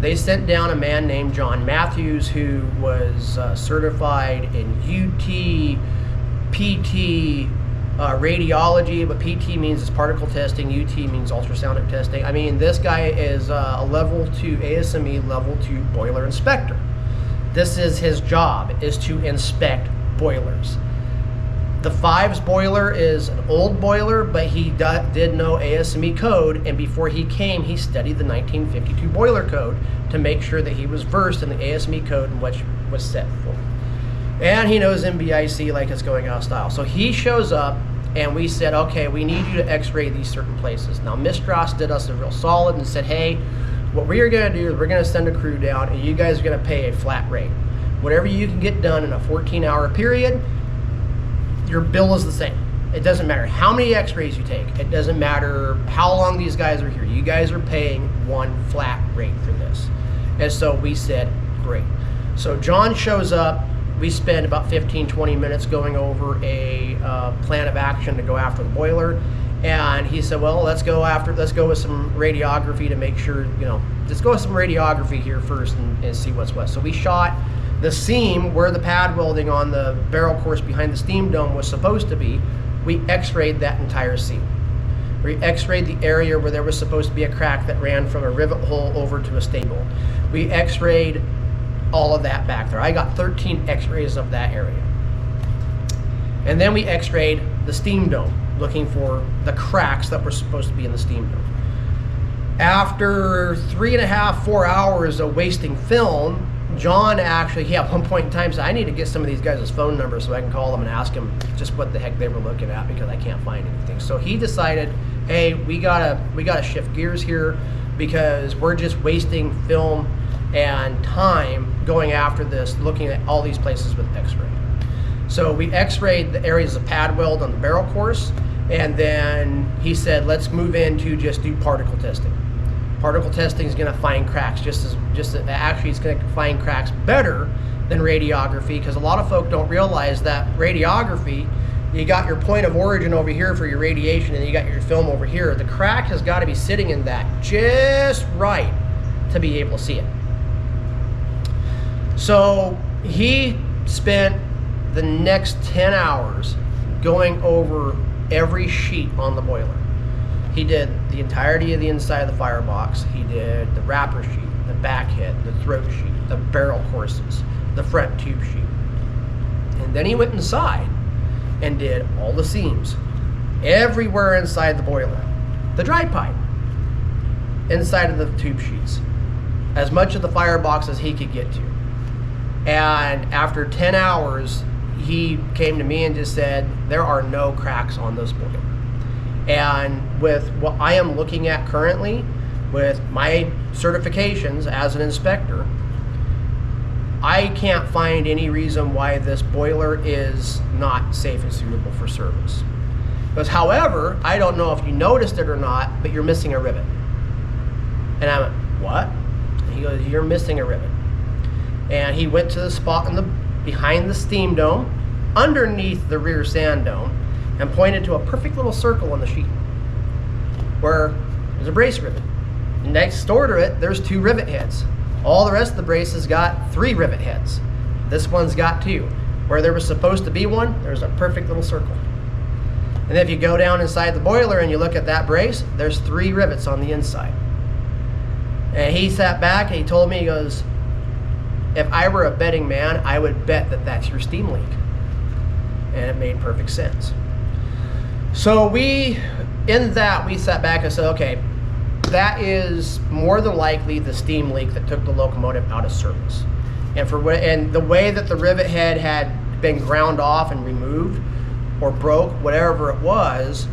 They sent down a man named John Matthews, who was certified in UT, PT, radiology, but PT means it's particle testing, UT means ultrasonic testing. I mean, this guy is a level 2 ASME, level 2 boiler inspector. This is his job, is to inspect boilers. The 5's boiler is an old boiler, but he did know ASME code, and before he came, he studied the 1952 boiler code to make sure that he was versed in the ASME code and what was set for. And he knows MBIC like it's going out of style. So he shows up, and we said, okay, we need you to x-ray these certain places. Now, Mistras did us a real solid and said, hey, what we are going to do is we're going to send a crew down, and you guys are going to pay a flat rate. Whatever you can get done in a 14-hour period, your bill is the same. It doesn't matter how many x-rays you take. It doesn't matter how long these guys are here. You guys are paying one flat rate for this. And so we said, great. So John shows up. We spend about 15-20 minutes going over a plan of action to go after the boiler, and he said, well, let's go with some radiography to make sure, let's go with some radiography here first and see what's what. So we shot the seam where the pad welding on the barrel course behind the steam dome was supposed to be. We x-rayed that entire seam. We x-rayed the area where there was supposed to be a crack that ran from a rivet hole over to a stable. We x-rayed all of that back there. I got 13 x-rays of that area. And then we x-rayed the steam dome, looking for the cracks that were supposed to be in the steam dome. After 3.5, 4 hours of wasting film, John actually, at one point in time said, I need to get some of these guys' phone numbers so I can call them and ask them just what the heck they were looking at, because I can't find anything. So he decided, hey, we gotta shift gears here, because we're just wasting film and time going after this, looking at all these places with x-ray. So we x-rayed the areas of pad weld on the barrel course, and then he said, let's move into just do particle testing. Particle testing is going to find cracks actually it's going to find cracks better than radiography, because a lot of folk don't realize that radiography, you got your point of origin over here for your radiation, and you got your film over here. The crack has got to be sitting in that just right to be able to see it. So he spent the next 10 hours going over every sheet on the boiler. He did the entirety of the inside of the firebox. He did the wrapper sheet, the back head, the throat sheet, the barrel courses, the front tube sheet. And then he went inside and did all the seams, everywhere inside the boiler, the dry pipe, inside of the tube sheets, as much of the firebox as he could get to. And after 10 hours, he came to me and just said, there are no cracks on this boiler. And with what I am looking at currently, with my certifications as an inspector, I can't find any reason why this boiler is not safe and suitable for service. Because, however, I don't know if you noticed it or not, but you're missing a rivet. And I went, what? And he goes, you're missing a rivet. And he went to the spot behind the steam dome, underneath the rear sand dome, and pointed to a perfect little circle on the sheet where there's a brace rivet. Next door to it, there's 2 rivet heads. All the rest of the braces got 3 rivet heads. This one's got 2. Where there was supposed to be 1, there's a perfect little circle. And if you go down inside the boiler and you look at that brace, there's 3 rivets on the inside. And he sat back and he told me, he goes, if I were a betting man, I would bet that that's your steam leak. And it made perfect sense. So we sat back and said, okay, that is more than likely the steam leak that took the locomotive out of service. And the way that the rivet head had been ground off and removed or broke, whatever it was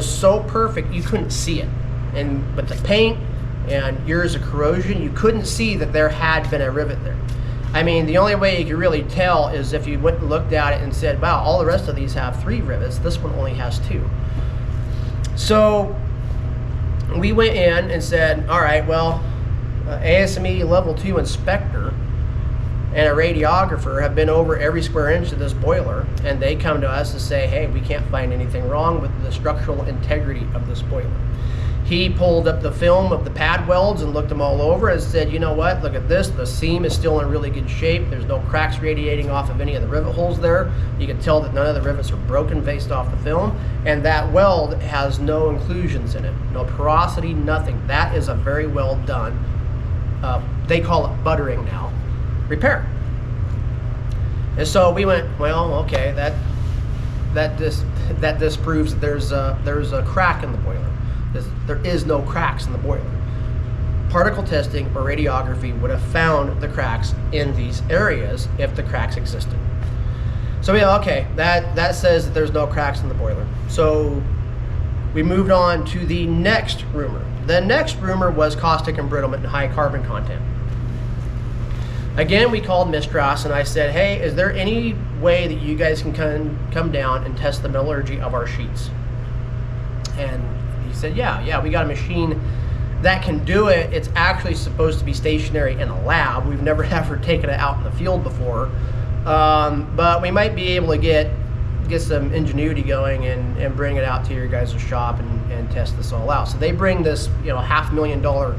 so perfect you couldn't see it. And with the paint and years of corrosion, you couldn't see that there had been a rivet there. I mean, the only way you could really tell is if you went and looked at it and said, wow, all the rest of these have 3 rivets, this one only has 2. So we went in and said, all right, well, ASME level 2 inspector and a radiographer have been over every square inch of this boiler, and they come to us and say, hey, we can't find anything wrong with the structural integrity of this boiler. He pulled up the film of the pad welds and looked them all over and said, you know what, look at this, the seam is still in really good shape. There's no cracks radiating off of any of the rivet holes there. You can tell that none of the rivets are broken based off the film, and that weld has no inclusions in it, no porosity, nothing. That is a very well done, they call it buttering now, repair. And so we went, well, okay, that disproves that there's a crack in the boiler. There is no cracks in the boiler. Particle testing or radiography would have found the cracks in these areas if the cracks existed. So yeah, okay, that says that there's no cracks in the boiler. So we moved on to the next rumor. The next rumor was caustic embrittlement and high carbon content. Again, we called Mistras and I said, hey, is there any way that you guys can come down and test the metallurgy of our sheets? And he said, yeah, we got a machine that can do it. It's actually supposed to be stationary in a lab. We've never ever taken it out in the field before. But we might be able to get some ingenuity going and bring it out to your guys' shop and test this all out. So they bring this, $500,000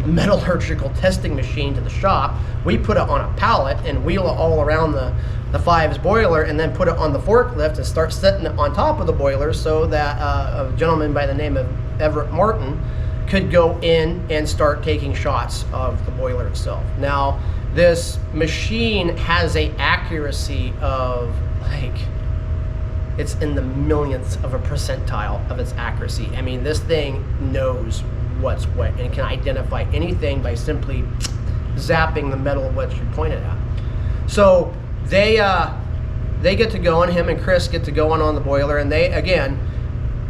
metallurgical testing machine to the shop. We put it on a pallet and wheel it all around the Fives boiler, and then put it on the forklift and start setting it on top of the boiler so that a gentleman by the name of Everett Martin could go in and start taking shots of the boiler itself. Now, this machine has a accuracy of it's in the millionths of a percentile of its accuracy. I mean, this thing knows what's what and can identify anything by simply zapping the metal of what you pointed at. So they get to going, him and Chris get to going on the boiler, and they, again,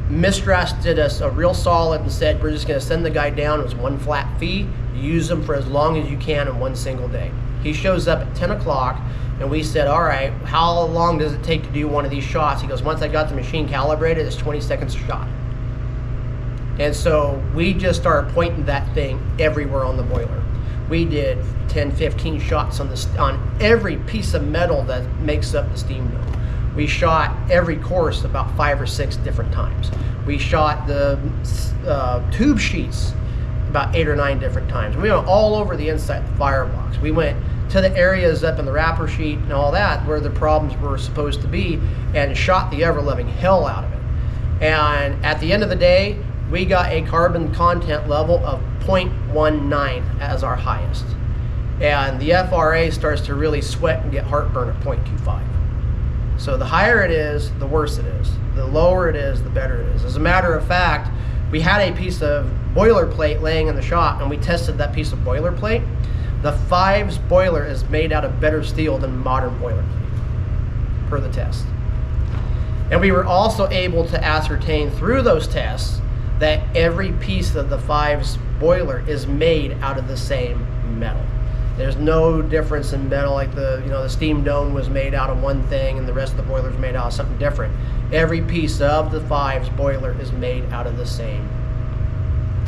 Mistras did us a real solid and said, we're just going to send the guy down. It was one flat fee. Use him for as long as you can in one single day. He shows up at 10 o'clock, and we said, all right, how long does it take to do one of these shots? He goes, once I got the machine calibrated, it's 20 seconds a shot. And so we just started pointing that thing everywhere on the boiler. We did 10, 15 shots on every piece of metal that makes up the steam dome. We shot every course about 5 or 6 different times. We shot the tube sheets about 8 or 9 different times. We went all over the inside of the firebox. We went to the areas up in the wrapper sheet and all that where the problems were supposed to be and shot the ever-loving hell out of it. And at the end of the day, we got a carbon content level of 0.19 as our highest. And the FRA starts to really sweat and get heartburn at 0.25. So the higher it is, the worse it is. The lower it is, the better it is. As a matter of fact, we had a piece of boilerplate laying in the shop, and we tested that piece of boilerplate. The Fives boiler is made out of better steel than modern boilerplate, per the test. And we were also able to ascertain through those tests that every piece of the Fives boiler is made out of the same metal. There's no difference in metal, like the steam dome was made out of one thing and the rest of the boiler is made out of something different. Every piece of the Fives boiler is made out of the same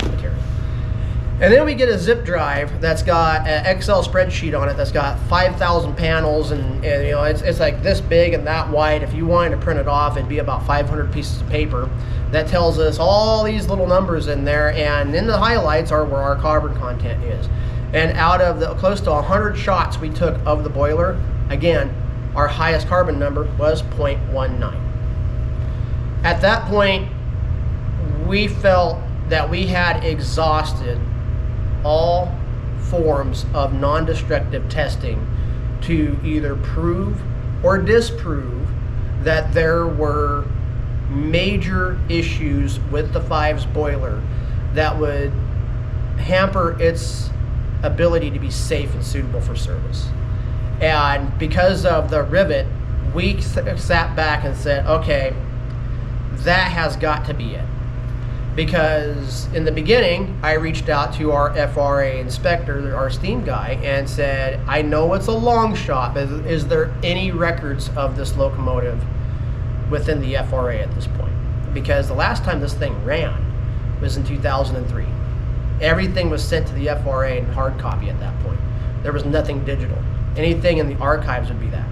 material. And then we get a zip drive that's got an Excel spreadsheet on it that's got 5,000 panels, and it's like this big and that wide. If you wanted to print it off, it'd be about 500 pieces of paper that tells us all these little numbers in there, and in the highlights are where our carbon content is. And out of the close to 100 shots we took of the boiler, again, our highest carbon number was 0.19. At that point, we felt that we had exhausted all forms of non-destructive testing to either prove or disprove that there were major issues with the Fives boiler that would hamper its ability to be safe and suitable for service. And because of the rivet, we sat back and said, okay, that has got to be it. Because in the beginning, I reached out to our FRA inspector, our steam guy, and said, I know it's a long shot, but is there any records of this locomotive within the FRA at this point? Because the last time this thing ran was in 2003. Everything was sent to the FRA in hard copy at that point. There was nothing digital. Anything in the archives would be that.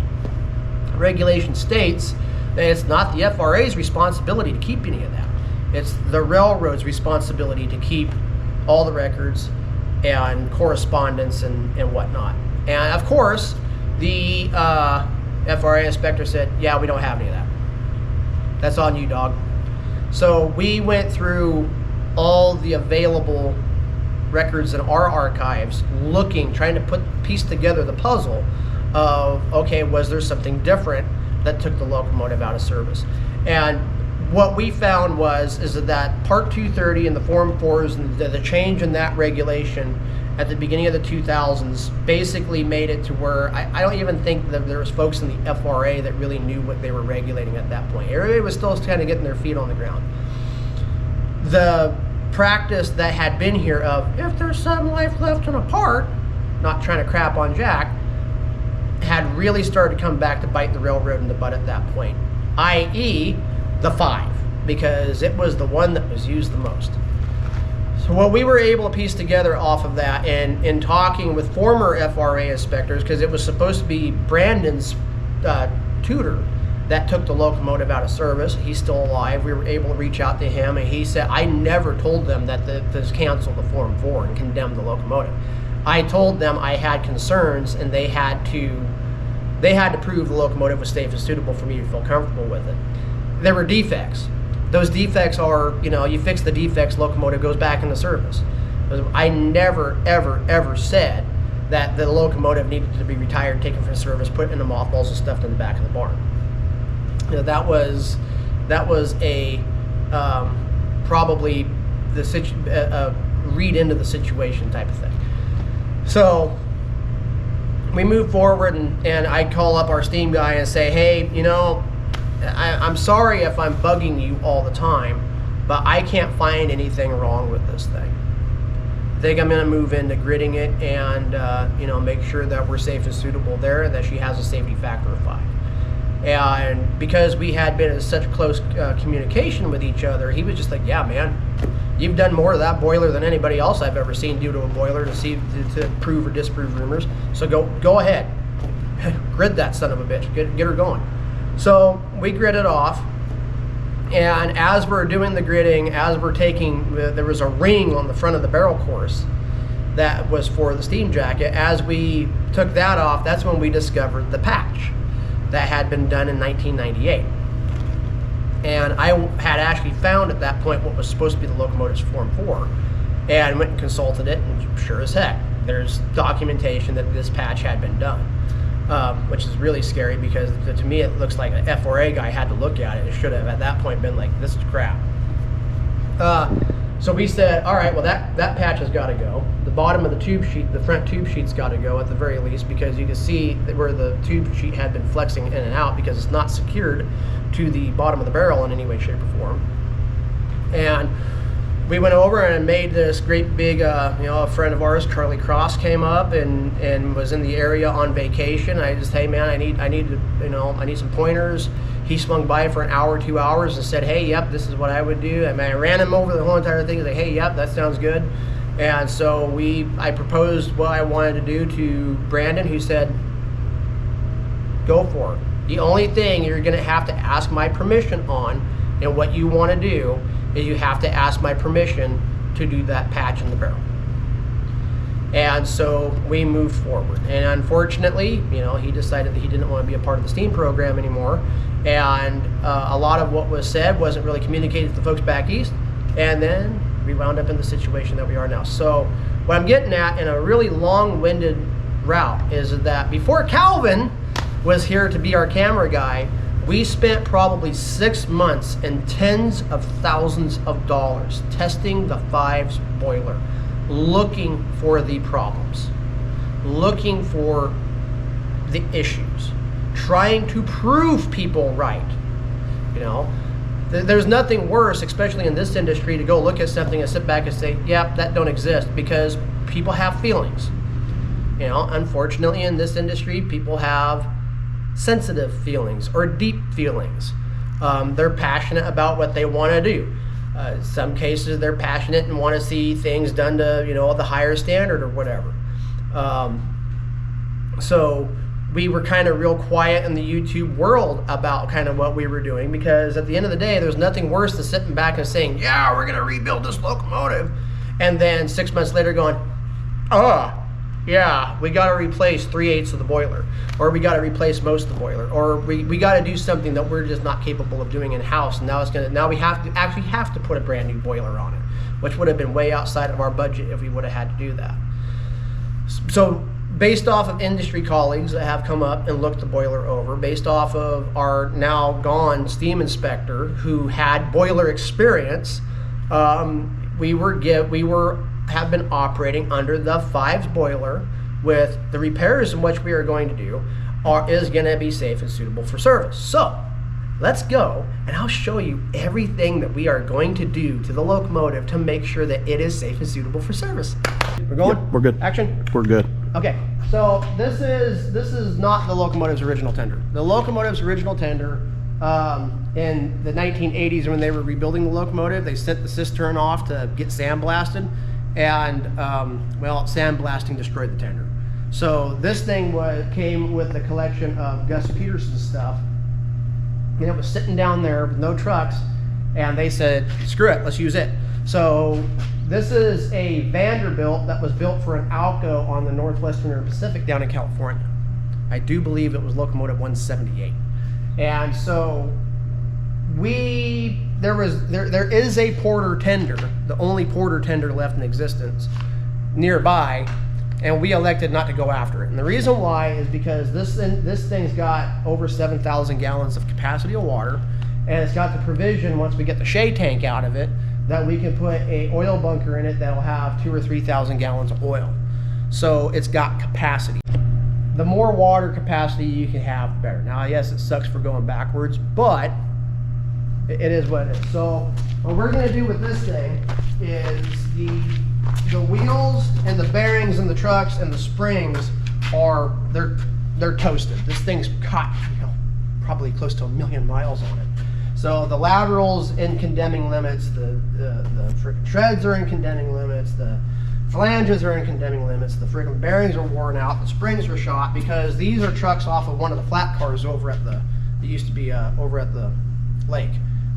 Regulation states that it's not the FRA's responsibility to keep any of that. It's the railroad's responsibility to keep all the records and correspondence and whatnot. And of course, the FRA inspector said, yeah, we don't have any of that. That's on you, dog. So we went through all the available records in our archives, trying to piece together the puzzle of, okay, was there something different that took the locomotive out of service. And what we found is that Part 230 and the Form 4s and the change in that regulation at the beginning of the 2000s basically made it to where I don't even think that there was folks in the FRA that really knew what they were regulating at that point. Everybody was still kind of getting their feet on the ground. The practice that had been here of, if there's some life left in a part, not trying to crap on Jack, had really started to come back to bite the railroad in the butt at that point, i.e. the 5, because it was the one that was used the most. So what we were able to piece together off of that, and in talking with former FRA inspectors, because it was supposed to be Brandon's tutor that took the locomotive out of service. He's still alive. We were able to reach out to him, and he said, I never told them that this canceled the Form 4 and condemned the locomotive. I told them I had concerns, and they had to prove the locomotive was safe and suitable for me to feel comfortable with it. There were defects. Those defects are, you fix the defects, locomotive goes back into service. I never, ever, ever said that the locomotive needed to be retired, taken from service, put in the mothballs and stuffed in the back of the barn. That was a probably the read into the situation type of thing. So we move forward, and I call up our steam guy and say, hey, I'm sorry if I'm bugging you all the time, but I can't find anything wrong with this thing. I think I'm going to move into gridding it and make sure that we're safe and suitable there, and that she has a safety factor of 5. And because we had been in such close communication with each other, he was just like, yeah, man, you've done more of that boiler than anybody else I've ever seen do to a boiler to prove or disprove rumors. So go ahead, grid that son of a bitch, get her going. So we grid it off, and as we're doing the gridding, as we're taking, there was a ring on the front of the barrel course that was for the steam jacket. As we took that off, that's when we discovered the patch that had been done in 1998. And I had actually found at that point what was supposed to be the locomotive's Form 4, and went and consulted it, and sure as heck, there's documentation that this patch had been done, which is really scary, because to me it looks like an FRA guy had to look at it. It should have at that point been like, this is crap. So we said, all right, well that patch has got to go. The bottom of the tube sheet, the front tube sheet's got to go at the very least, because you can see that where the tube sheet had been flexing in and out, because it's not secured to the bottom of the barrel in any way, shape, or form. And we went over and made this great big, a friend of ours, Charlie Cross, came up and was in the area on vacation. I just, hey man, I need some pointers. He swung by for an hour, 2 hours, and said, hey, yep, this is what I would do. I ran him over the whole entire thing. He's like, hey, yep, that sounds good. And so I proposed what I wanted to do to Brandon, who said, go for it. The only thing you're going to have to ask my permission on, and what you want to do, is you have to ask my permission to do that patch in the barrel. And so we moved forward. And unfortunately, he decided that he didn't want to be a part of the STEAM program anymore. And a lot of what was said wasn't really communicated to the folks back east. And then we wound up in the situation that we are now. So what I'm getting at, in a really long-winded route, is that before Calvin was here to be our camera guy, we spent probably 6 months and tens of thousands of dollars testing the 5's boiler, looking for the problems, looking for the issues, trying to prove people right. There's nothing worse, especially in this industry, to go look at something and sit back and say, yeah, that don't exist, because people have feelings. Unfortunately, in this industry, people have sensitive feelings or deep feelings. They're passionate about what they want to do. In some cases, they're passionate and want to see things done to, the higher standard or whatever. So we were kind of real quiet in the YouTube world about kind of what we were doing, because at the end of the day, there's nothing worse than sitting back and saying, yeah, we're going to rebuild this locomotive. And then 6 months later going, yeah, we got to replace 3/8 of the boiler, or we got to replace most of the boiler, or we got to do something that we're just not capable of doing in house. And now we have to put a brand new boiler on it, which would have been way outside of our budget if we would have had to do that. So based off of industry colleagues that have come up and looked the boiler over, based off of our now gone steam inspector who had boiler experience, we have been operating under the 5s boiler with the repairs in which we are going to do is going to be safe and suitable for service. So let's go and I'll show you everything that we are going to do to the locomotive to make sure that it is safe and suitable for service. We're going? Yep, we're good. Action? We're good. Okay, so this is not the locomotive's original tender. The locomotive's original tender, in the 1980s when they were rebuilding the locomotive, they sent the cistern off to get sandblasted, and well, sandblasting destroyed the tender. So this thing came with a collection of Gus Peterson's stuff, and it was sitting down there with no trucks, and they said, screw it, let's use it. So this is a Vanderbilt that was built for an Alco on the Northwestern Pacific down in California. I do believe it was locomotive 178. And so there is a Porter tender, the only Porter tender left in existence nearby, and we elected not to go after it. And the reason why is because this thing's got over 7,000 gallons of capacity of water, and it's got the provision, once we get the Shea tank out of it, that we can put a oil bunker in it that'll have 2,000 or 3,000 gallons of oil. So it's got capacity. The more water capacity you can have, the better. Now, yes, it sucks for going backwards, but it is what it is. So what we're gonna do with this thing is the wheels and the bearings and the trucks and the springs they're toasted. This thing's got, probably close to 1 million miles on it. So the laterals in condemning limits, the friggin' treads are in condemning limits, the flanges are in condemning limits, the friggin' bearings are worn out, the springs are shot, because these are trucks off of one of the flat cars over at it used to be over at the lake,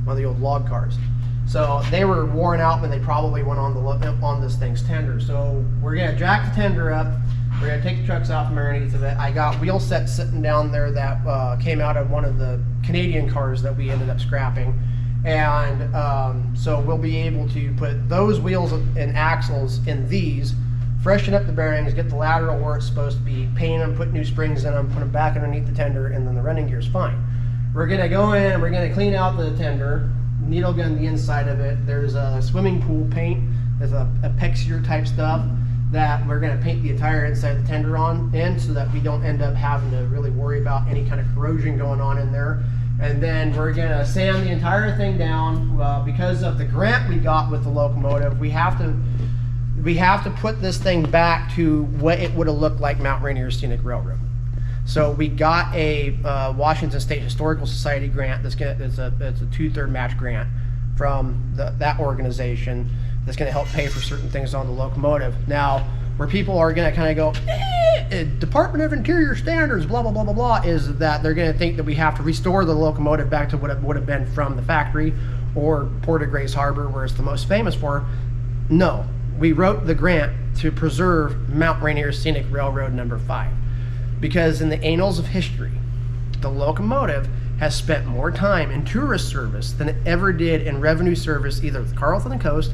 one of the old log cars. So they were worn out when they probably went on this thing's tender. So we're gonna jack the tender up. We're gonna take the trucks out from underneath of it. I got wheel sets sitting down there that came out of one of the Canadian cars that we ended up scrapping. And so we'll be able to put those wheels and axles in these, freshen up the bearings, get the lateral where it's supposed to be, paint them, put new springs in them, put them back underneath the tender, and then the running gear's fine. We're gonna go in, we're gonna clean out the tender, needle gun the inside of it. There's a swimming pool paint, there's a Pexier type stuff that we're going to paint the entire inside of the tender in, so that we don't end up having to really worry about any kind of corrosion going on in there. And then we're going to sand the entire thing down. Because of the grant we got with the locomotive, we have to put this thing back to what it would have looked like Mount Rainier Scenic Railroad. So we got a Washington State Historical Society grant. It's a 2/3 match grant from that organization that's going to help pay for certain things on the locomotive. Now, where people are going to kind of go, Department of Interior standards, blah, blah, blah, blah, blah, is that they're going to think that we have to restore the locomotive back to what it would have been from the factory or Port of Grace Harbor, where it's the most famous for. No, we wrote the grant to preserve Mount Rainier Scenic Railroad number 5. Because in the annals of history, the locomotive has spent more time in tourist service than it ever did in revenue service, either at the Carleton Coast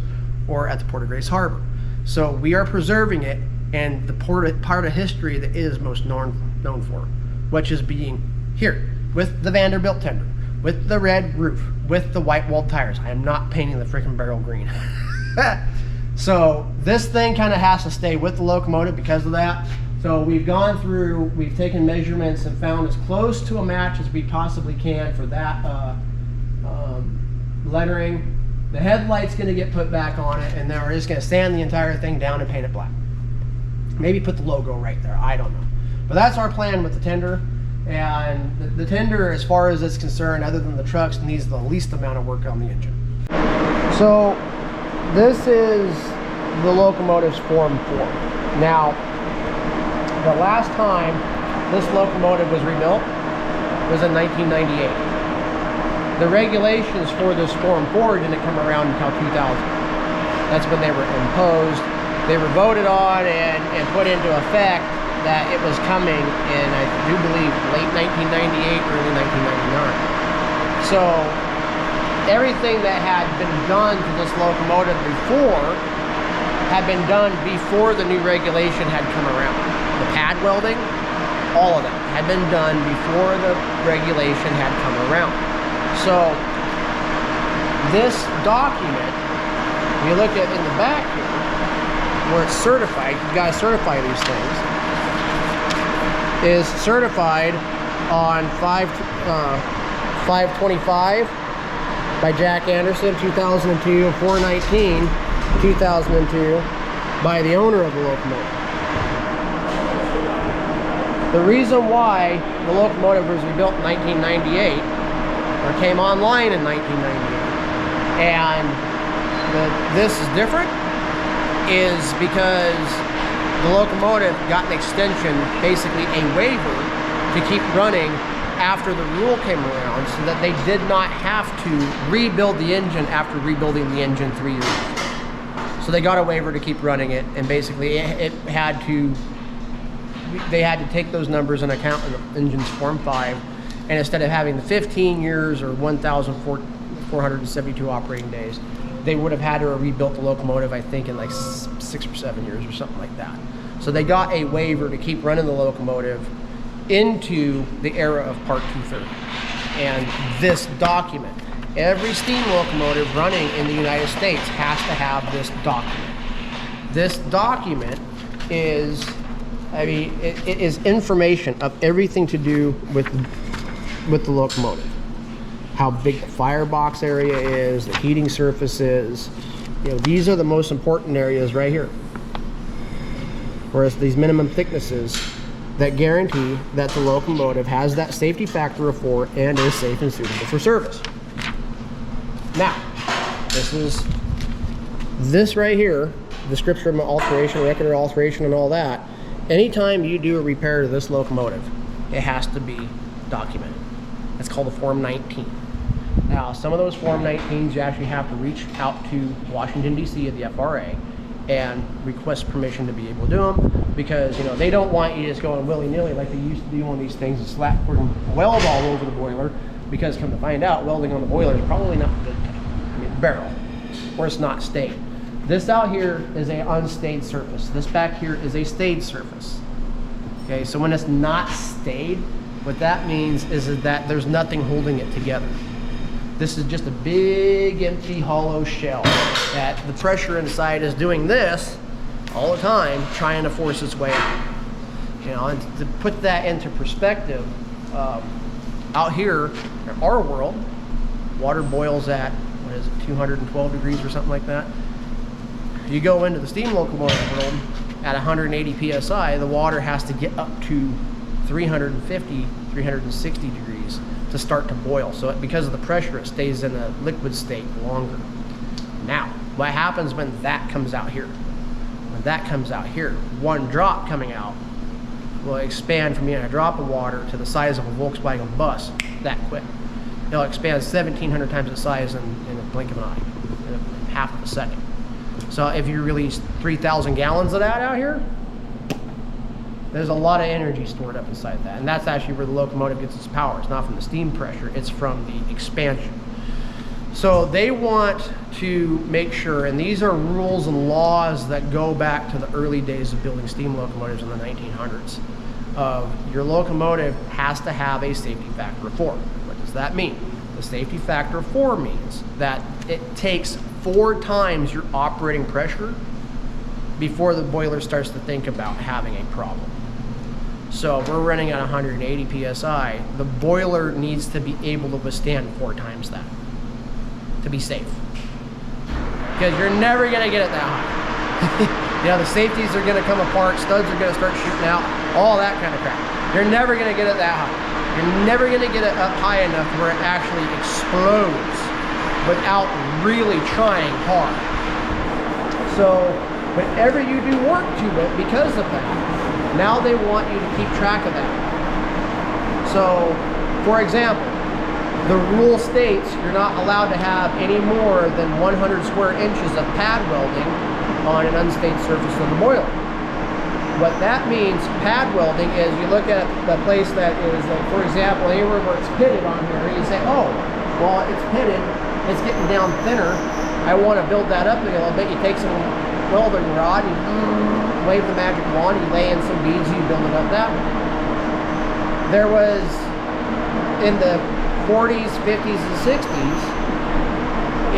or at the Port of Grace Harbor. So we are preserving it, and the part of history that is most known for, which is being here with the Vanderbilt tender, with the red roof, with the white walled tires. I am not painting the freaking barrel green. So this thing kind of has to stay with the locomotive because of that. So we've gone through, we've taken measurements and found as close to a match as we possibly can for that lettering. The headlight's going to get put back on it, and then we're just going to sand the entire thing down and paint it black. Maybe put the logo right there, I don't know. But that's our plan with the tender. And the tender, as far as it's concerned, other than the trucks, needs the least amount of work on the engine. So this is the locomotive's Form 4. Now, the last time this locomotive was rebuilt was in 1998. The regulations for this Form 4 didn't come around until 2000. That's when they were imposed. They were voted on and put into effect that it was coming in, I do believe, late 1998, early 1999. So everything that had been done to this locomotive before had been done before the new regulation had come around. the pad welding, all of that had been done before the regulation had come around. So this document, you look at in the back here, where it's certified, you gotta certify these things, is certified on 525 by Jack Anderson, 2002, 419, 2002, by the owner of the locomotive. The reason why the locomotive was rebuilt in 1998, or came online in 1998, and this is different, is because the locomotive got an extension, basically a waiver, to keep running after the rule came around, so that they did not have to rebuild the engine after rebuilding the engine 3 years ago. So they got a waiver to keep running it, and basically they had to take those numbers into account in the engine's Form 5, and instead of having the 15 years or 1,472 operating days, they would have had to have rebuilt the locomotive, I think, in like 6 or 7 years or something like that. So they got a waiver to keep running the locomotive into the era of Part 230. And this document, every steam locomotive running in the United States has to have this document. This document is, it is information of everything to do with the locomotive. How big the firebox area is, the heating surfaces. You know, these are the most important areas right here. Whereas these minimum thicknesses that guarantee that the locomotive has that safety factor of 4 and is safe and suitable for service. Now, this right here, description of alteration, record of alteration, and all that. Anytime you do a repair to this locomotive, it has to be documented. It's called a Form 19. Now, some of those Form 19s, you actually have to reach out to Washington, D.C. at the FRA and request permission to be able to do them, because, you know, they don't want you just going willy-nilly like they used to do on these things and slap weld all over the boiler, because come to find out, welding on the boiler is probably not good. I mean, barrel, or it's not stayed. This out here is a unstayed surface. This back here is a stayed surface. Okay, so when it's not stayed, what that means is that there's nothing holding it together. This is just a big, empty, hollow shell that the pressure inside is doing this all the time, trying to force its way out. You know, and to put that into perspective, out here in our world, water boils at, what is it, 212 degrees or something like that. You go into the steam locomotive world at 180 psi, the water has to get up to 350, 360 degrees to start to boil. So because of the pressure, it stays in a liquid state longer. Now, what happens when that comes out here? When that comes out here, one drop coming out will expand from being a drop of water to the size of a Volkswagen bus that quick. It'll expand 1,700 times the size in a blink of an eye, in half of a second. So if you release 3,000 gallons of that out here, there's a lot of energy stored up inside that. And that's actually where the locomotive gets its power. It's not from the steam pressure, it's from the expansion. So they want to make sure, and these are rules and laws that go back to the early days of building steam locomotives in the 1900s. Your locomotive has to have a safety factor of 4. What does that mean? The safety factor of 4 means that it takes 4 times your operating pressure before the boiler starts to think about having a problem. So if we're running at 180 psi, the boiler needs to be able to withstand 4 times that to be safe. Because you're never gonna get it that high. You know, the safeties are gonna come apart, studs are gonna start shooting out, all that kind of crap. You're never gonna get it that high. You're never gonna get it up high enough where it actually explodes without really trying hard. So whenever you do work to it because of that, now they want you to keep track of that. So, for example, the rule states you're not allowed to have any more than 100 square inches of pad welding on an unstayed surface of the boiler. What that means, pad welding, is you look at the place that is, like, for example, anywhere where it's pitted on here, you say, oh, well, it's pitted, it's getting down thinner, I want to build that up a little bit. You take some welding rod and wave the magic wand, you lay in some beads, you build it up that way. There was, in the 40s, 50s, and 60s,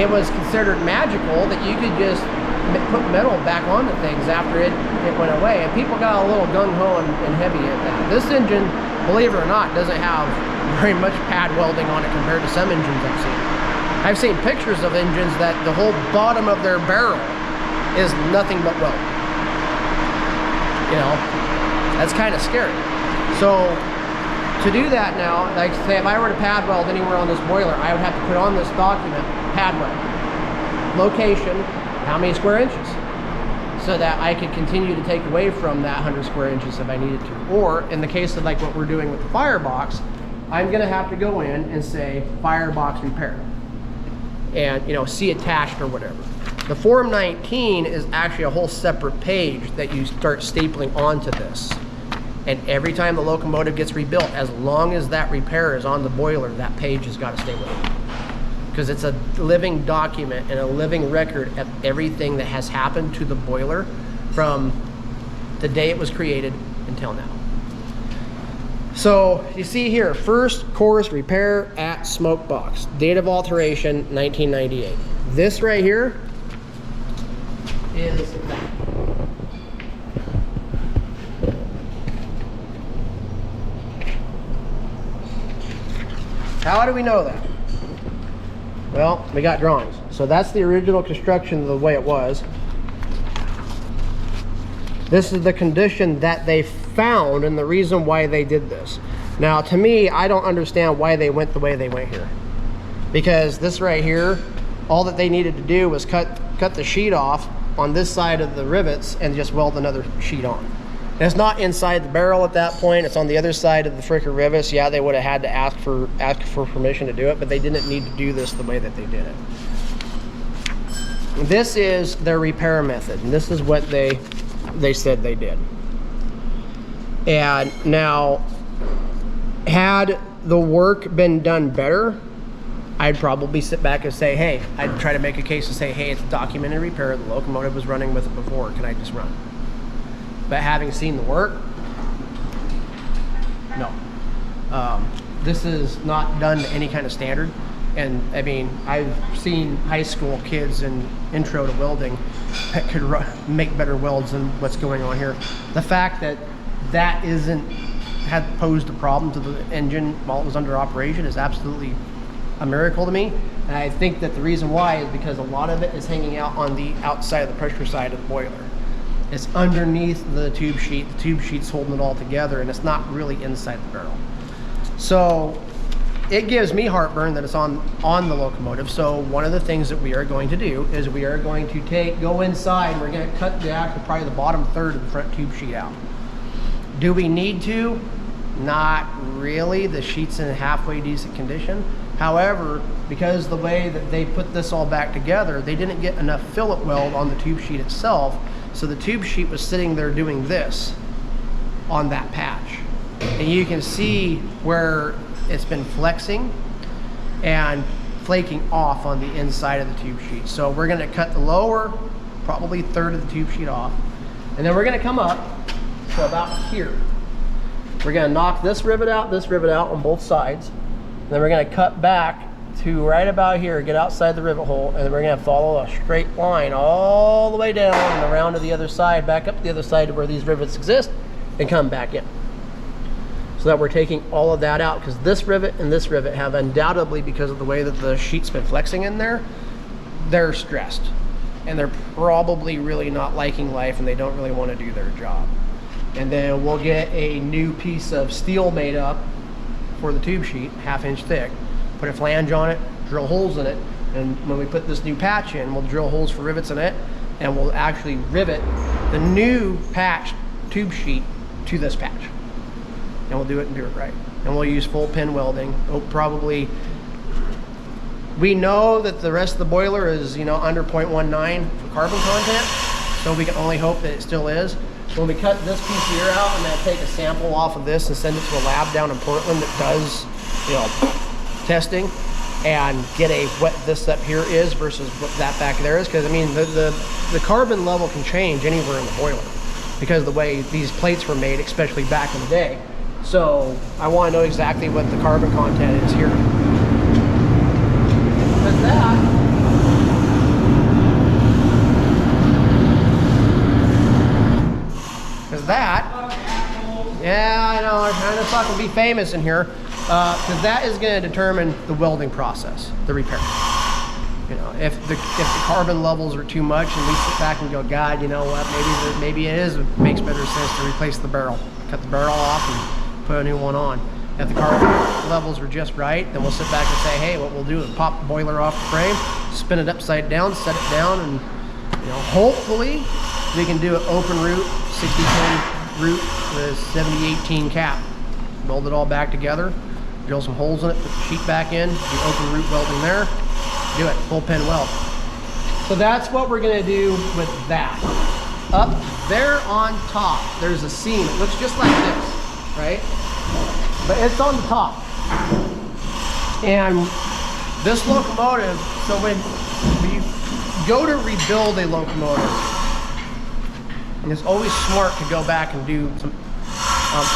it was considered magical that you could just put metal back onto things after it went away. And people got a little gung-ho and heavy at that. This engine, believe it or not, doesn't have very much pad welding on it compared to some engines I've seen. I've seen pictures of engines that the whole bottom of their barrel is nothing but weld. You know, that's kind of scary. So to do that now, like say if I were to pad weld anywhere on this boiler, I would have to put on this document, pad weld, location, how many square inches, so that I could continue to take away from that 100 square inches if I needed to. Or in the case of like what we're doing with the firebox, I'm gonna have to go in and say firebox repair and, you know, see attached or whatever. The Form 19 is actually a whole separate page that you start stapling onto this. And every time the locomotive gets rebuilt, as long as that repair is on the boiler, that page has got to stay with it. Because it's a living document and a living record of everything that has happened to the boiler from the day it was created until now. So you see here, first course repair at smoke box. Date of alteration, 1998. This right here is that. How do we know that? Well, we got drawings. So that's the original construction the way it was. This is the condition that they found and the reason why they did this. Now, to me, I don't understand why they went the way they went here. Because this right here, all that they needed to do was cut the sheet off on this side of the rivets and just weld another sheet on. And it's not inside the barrel at that point, it's on the other side of the fricker rivets. Yeah, they would have had to ask for permission to do it, but they didn't need to do this the way that they did it. This is their repair method, and this is what they said they did. And now, had the work been done better, I'd probably sit back and say, hey, I'd try to make a case and say, hey, it's a documented repair, the locomotive was running with it before, can I just run? But having seen the work, no. This is not done to any kind of standard. And I mean, I've seen high school kids in intro to welding that could make better welds than what's going on here. The fact that that had posed a problem to the engine while it was under operation is absolutely a miracle to me. And I think that the reason why is because a lot of it is hanging out on the outside of the pressure side of the boiler. It's underneath the tube sheet. The tube sheet's holding it all together, and it's not really inside the barrel. So it gives me heartburn that it's on the locomotive. So one of the things that we are going to do is we are going to go inside, and we're going to cut probably the bottom third of the front tube sheet out. Do we need to? Not really. The sheet's in halfway decent condition. However, because the way that they put this all back together, they didn't get enough fillet weld on the tube sheet itself. So the tube sheet was sitting there doing this on that patch. And you can see where it's been flexing and flaking off on the inside of the tube sheet. So we're gonna cut the lower, probably third of the tube sheet off. And then we're gonna come up to about here. We're gonna knock this rivet out on both sides. And then we're gonna cut back to right about here, get outside the rivet hole, and then we're gonna follow a straight line all the way down and around to the other side, back up to the other side to where these rivets exist, and come back in. So that we're taking all of that out, because this rivet and this rivet have undoubtedly, because of the way that the sheet's been flexing in there, they're stressed. And they're probably really not liking life, and they don't really want to do their job. And then we'll get a new piece of steel made up for the tube sheet, 1/2 inch thick, put a flange on it, drill holes in it, and when we put this new patch in, we'll drill holes for rivets in it, and we'll actually rivet the new patch tube sheet to this patch. And we'll do it and do it right. And we'll use full pin welding. We know that the rest of the boiler is, you know, under 0.19 for carbon content, so we can only hope that it still is. When we cut this piece here out, I'm gonna take a sample off of this and send it to a lab down in Portland that does, you know, testing, and get what this up here is versus what that back there is. Because I mean, the carbon level can change anywhere in the boiler. because of the way these plates were made, especially back in the day. So I want to know exactly what the carbon content is here. Because that, yeah, I know, I'm trying to fucking be famous in here, because that is going to determine the welding process, the repair. You know, if the carbon levels are too much, and we sit back and go, God, you know what? Maybe it makes better sense to replace the barrel, cut the barrel off, and put a new one on. If the carbon levels are just right, then we'll sit back and say, hey, what we'll do is pop the boiler off the frame, spin it upside down, set it down, and you know, hopefully we can do an open root, 60-10 root with 70-18 cap. Weld it all back together, drill some holes in it, put the sheet back in, do open root welding there. Do it, full pin weld. So that's what we're gonna do with that. Up there on top, there's a seam. It looks just like this, right? But it's on the top. And this locomotive, so when you go to rebuild a locomotive, and it's always smart to go back and do some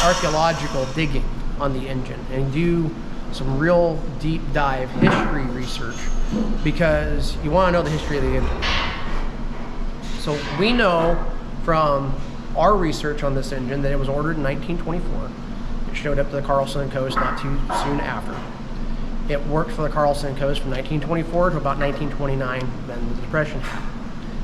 archaeological digging on the engine and do some real deep dive history research, because you want to know the history of the engine. So we know from our research on this engine that it was ordered in 1924. It showed up to the Carlson & Coast not too soon after. It worked for the Carlson & Coast from 1924 to about 1929, then the Depression happened.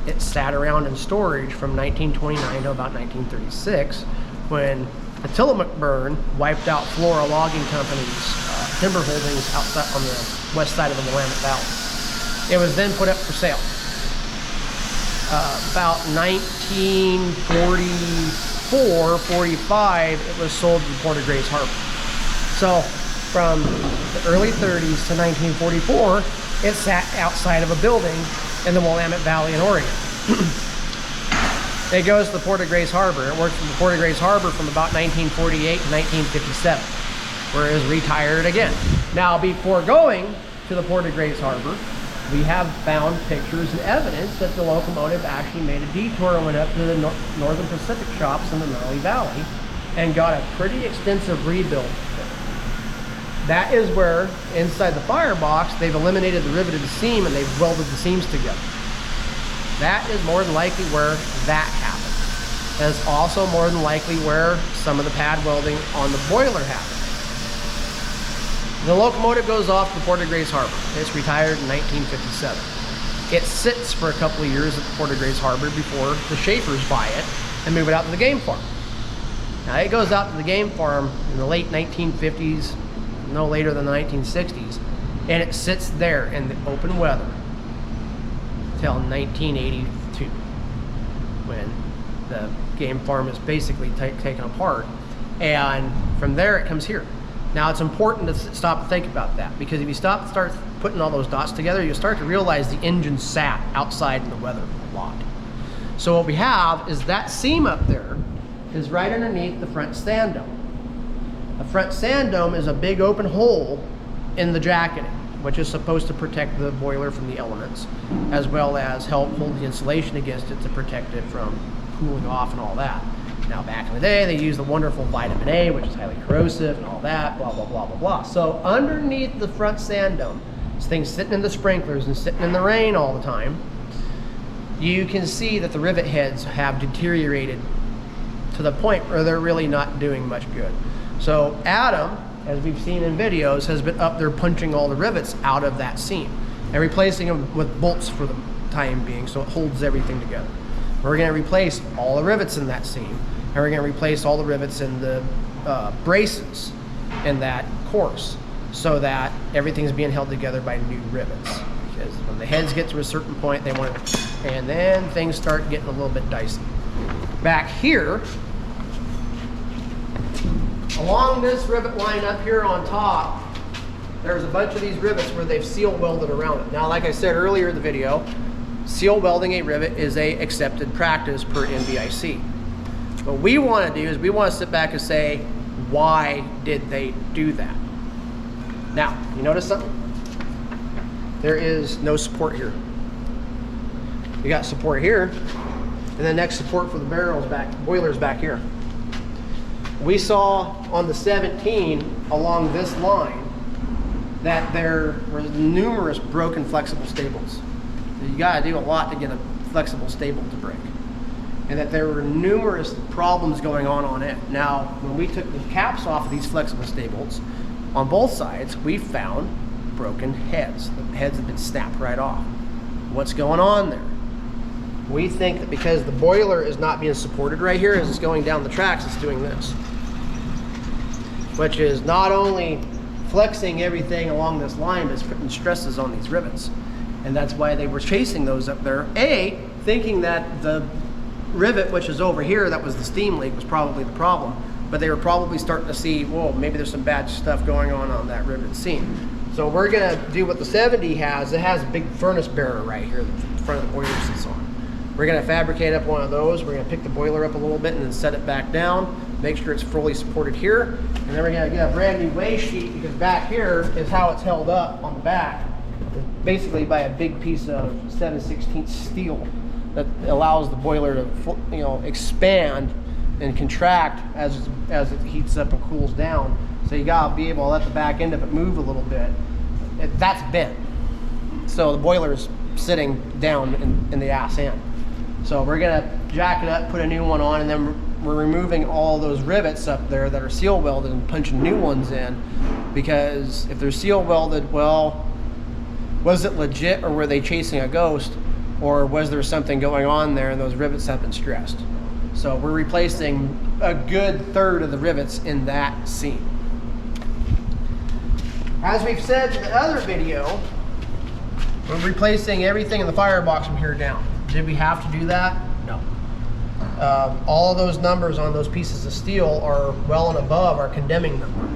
It sat around in storage from 1929 to about 1936, when the Tillamook burn wiped out Flora Logging Company's timber holdings outside on the west side of the Willamette Valley. It was then put up for sale. About 1944, 45, it was sold to the Port of Grays Harbor. So from the early 30s to 1944, it sat outside of a building in the Willamette Valley in Oregon. It goes to the Port of Grays Harbor. It worked from the Port of Grays Harbor from about 1948 to 1957, where it was retired again. Now, before going to the Port of Grays Harbor, we have found pictures and evidence that the locomotive actually made a detour and went up to the Northern Pacific shops in the Maui Valley and got a pretty extensive rebuild. That is where, inside the firebox, they've eliminated the riveted seam and they've welded the seams together. That is more than likely where that happened. That's also more than likely where some of the pad welding on the boiler happened. The locomotive goes off to the Port of Grays Harbor. It's retired in 1957. It sits for a couple of years at the Port of Grays Harbor before the Schaefers buy it and move it out to the game farm. Now it goes out to the game farm in the late 1950s, no later than the 1960s, and it sits there in the open weather till 1982, when the game farm is basically taken apart, and from there it comes here. Now it's important to stop and think about that, because if you start putting all those dots together, you'll start to realize the engine sat outside in the weather a lot. So what we have is that seam up there is right underneath the front sand dome. The front sand dome is a big open hole in the jacketing, which is supposed to protect the boiler from the elements, as well as help hold the insulation against it to protect it from cooling off and all that. Now, back in the day, they used the wonderful vitamin A, which is highly corrosive and all that, blah, blah, blah, blah, blah. So underneath the front sand dome, this thing's sitting in the sprinklers and sitting in the rain all the time, you can see that the rivet heads have deteriorated to the point where they're really not doing much good. So Adam, as we've seen in videos, has been up there punching all the rivets out of that seam and replacing them with bolts for the time being, so it holds everything together. We're going to replace all the rivets in that seam, and we're going to replace all the rivets in the braces in that course, so that everything's being held together by new rivets. Because when the heads get to a certain point, they want to, and then things start getting a little bit dicey. Back here, along this rivet line up here on top, there's a bunch of these rivets where they've seal welded around it. Now, like I said earlier in the video, seal welding a rivet is a accepted practice per NBIC. What we want to do is we want to sit back and say, why did they do that? Now, you notice something? There is no support here. We got support here, and the next support for the boiler's back here. We saw on the 17 along this line that there were numerous broken flexible stables. So you gotta do a lot to get a flexible stable to break. And that there were numerous problems going on it. Now, when we took the caps off of these flexible stables, on both sides, we found broken heads. The heads have been snapped right off. What's going on there? We think that because the boiler is not being supported right here as it's going down the tracks, it's doing this. Which is not only flexing everything along this line, but it's putting stresses on these rivets. And that's why they were chasing those up there. Thinking that the rivet, which is over here, that was the steam leak, was probably the problem. But they were probably starting to see, whoa, maybe there's some bad stuff going on that rivet seam. So we're gonna do what the 70 has. It has a big furnace bearer right here, the front of the boiler sits on. We're gonna fabricate up one of those. We're gonna pick the boiler up a little bit and then set it back down, make sure it's fully supported here. And then we're gonna get a brand new way sheet, because back here is how it's held up on the back. Basically by a big piece of 7/16 steel that allows the boiler to expand and contract as it heats up and cools down. So you gotta be able to let the back end of it move a little bit. That's bent. So the boiler is sitting down in the ass end. So we're gonna jack it up, put a new one on, and then we're removing all those rivets up there that are seal welded and punching new ones in, because if they're seal welded, well, was it legit, or were they chasing a ghost, or was there something going on there and those rivets have been stressed? So we're replacing a good third of the rivets in that seam. As we've said in the other video, we're replacing everything in the firebox from here down. Did we have to do that? No. All of those numbers on those pieces of steel are well and above our condemning number,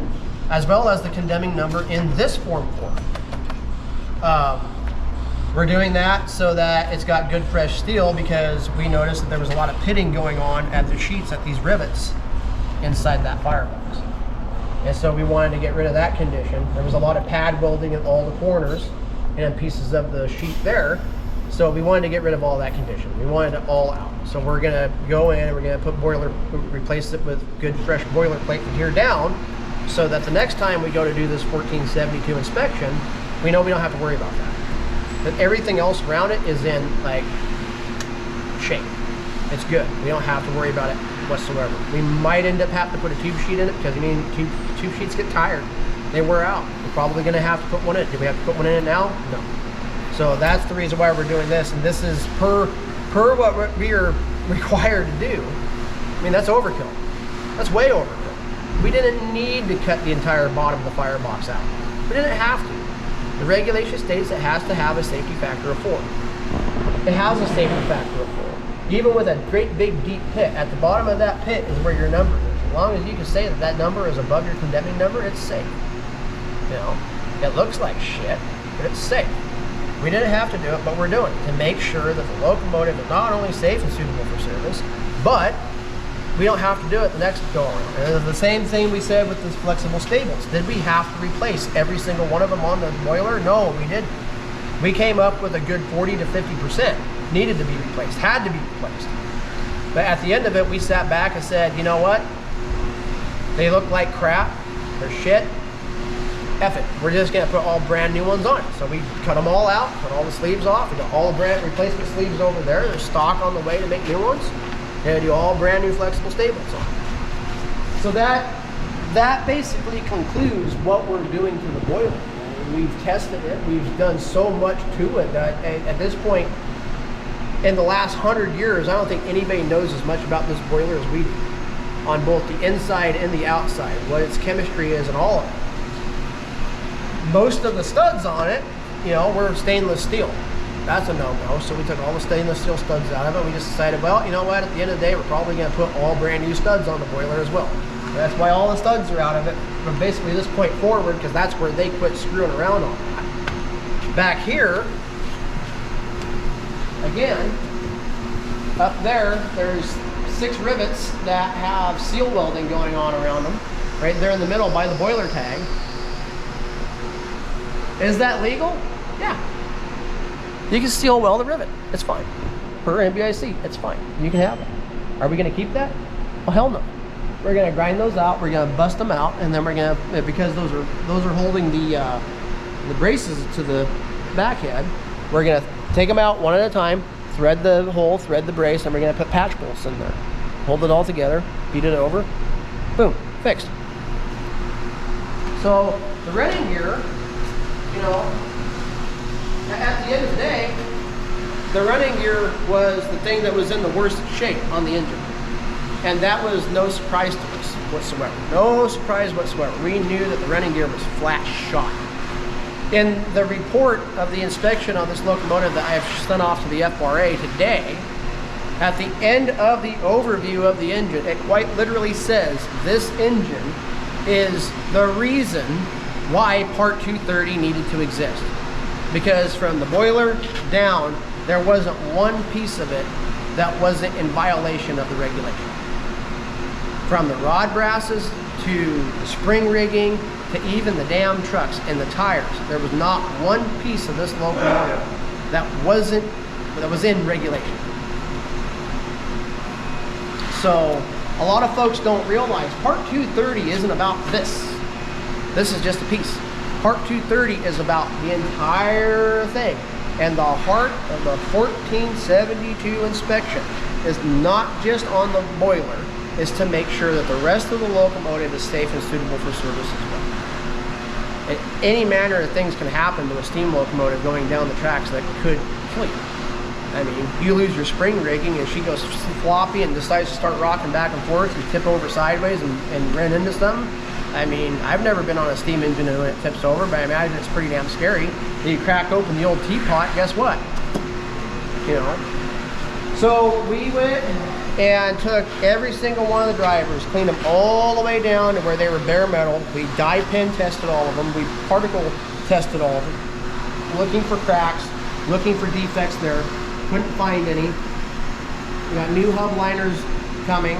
as well as the condemning number in this form core. We're doing that so that it's got good fresh steel, because we noticed that there was a lot of pitting going on at the sheets at these rivets inside that firebox. And so we wanted to get rid of that condition. There was a lot of pad welding at all the corners and pieces of the sheet there. So we wanted to get rid of all that condition. We wanted it all out. So we're gonna go in and we're gonna replace it with good fresh boilerplate from here down, so that the next time we go to do this 1472 inspection, we know we don't have to worry about that. But everything else around it is in like shape. It's good. We don't have to worry about it whatsoever. We might end up having to put a tube sheet in it, because tube sheets get tired. They wear out. We're probably gonna have to put one in. Do we have to put one in it now? No. So that's the reason why we're doing this, and this is per what we are required to do. I mean, that's overkill. That's way overkill. We didn't need to cut the entire bottom of the firebox out. We didn't have to. The regulation states it has to have a safety factor of 4. It has a safety factor of 4. Even with a great big deep pit, at the bottom of that pit is where your number is. As long as you can say that that number is above your condemning number, it's safe. You know, it looks like shit, but it's safe. We didn't have to do it, but we're doing it to make sure that the locomotive is not only safe and suitable for service, but we don't have to do it the next go around. And it's the same thing we said with the flexible stables. Did we have to replace every single one of them on the boiler? No, we didn't. We came up with a good 40 to 50% needed to be replaced, had to be replaced. But at the end of it, we sat back and said, you know what? They look like crap, they're shit. F it, we're just gonna put all brand new ones on it. So we cut them all out, put all the sleeves off, we got all the brand replacement sleeves over there. There's stock on the way to make new ones. And do all brand new flexible stables on it. So that basically concludes what we're doing to the boiler. We've tested it, we've done so much to it that at this point, in the last 100 years, I don't think anybody knows as much about this boiler as we do, on both the inside and the outside, what its chemistry is and all of it. Most of the studs on it, you know, were stainless steel. That's a no-go, so we took all the stainless steel studs out of it. We just decided, well, you know what, at the end of the day, we're probably gonna put all brand new studs on the boiler as well. And that's why all the studs are out of it from basically this point forward, because that's where they quit screwing around on that. Back here, again, up there, there's 6 rivets that have seal welding going on around them, right there in the middle by the boiler tag. Is that legal? Yeah. You can seal weld a rivet, it's fine. per NBIC. It's fine. You can have it. Are we going to keep that? Well, hell no. We're going to grind those out. We're going to bust them out, and then we're going to, because those are holding the braces to the back head. We're going to take them out one at a time, thread the hole, thread the brace, and we're going to put patch bolts in there. Hold it all together, beat it over, boom, fixed. So the running gear, you know, at the end of the day, the running gear was the thing that was in the worst shape on the engine. And that was no surprise to us whatsoever. No surprise whatsoever. We knew that the running gear was flat shot. In the report of the inspection on this locomotive that I have sent off to the FRA today, at the end of the overview of the engine, it quite literally says this engine is the reason why Part 230 needed to exist. Because from the boiler down, there wasn't one piece of it that wasn't in violation of the regulation. From the rod brasses to the spring rigging to even the damn trucks and the tires, there was not one piece of this locomotive that was in regulation. So a lot of folks don't realize Part 230 isn't about this. This is just a piece. Part 230 is about the entire thing. And the heart of the 1472 inspection is not just on the boiler, is to make sure that the rest of the locomotive is safe and suitable for service as well. And any manner of things can happen to a steam locomotive going down the tracks that could kill you. I mean, you lose your spring rigging and she goes floppy and decides to start rocking back and forth and tip over sideways and run into something. I mean, I've never been on a steam engine and when it tips over, but I imagine it's pretty damn scary. Then you crack open the old teapot, guess what? You know. So we went and took every single one of the drivers, cleaned them all the way down to where they were bare metal. We die pin tested all of them. We particle tested all of them, looking for cracks, looking for defects there. Couldn't find any. We got new hub liners coming.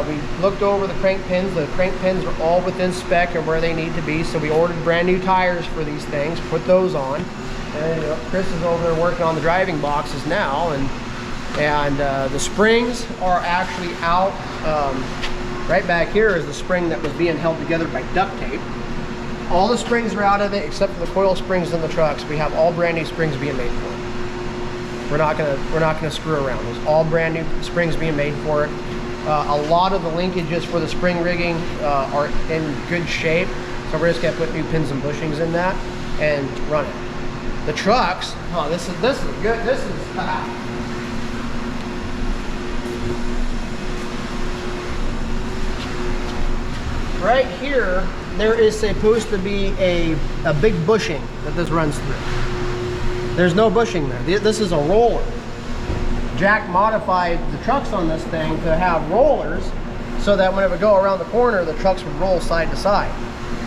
We looked over the crank pins. The crank pins are all within spec and where they need to be, so we ordered brand new tires for these things, put those on. And Chris is over there working on the driving boxes now, and the springs are actually out. Right back here is the spring that was being held together by duct tape. All the springs are out of it except for the coil springs in the trucks. We have all brand new springs being made for it. We're not gonna screw around. There's all brand new springs being made for it. A lot of the linkages for the spring rigging are in good shape, so we're just gonna put new pins and bushings in that and run it. The trucks, oh, this is good. This is right here. There is supposed to be a big bushing that this runs through. There's no bushing there. This is a roller. Jack modified the trucks on this thing to have rollers so that when it would go around the corner, the trucks would roll side to side.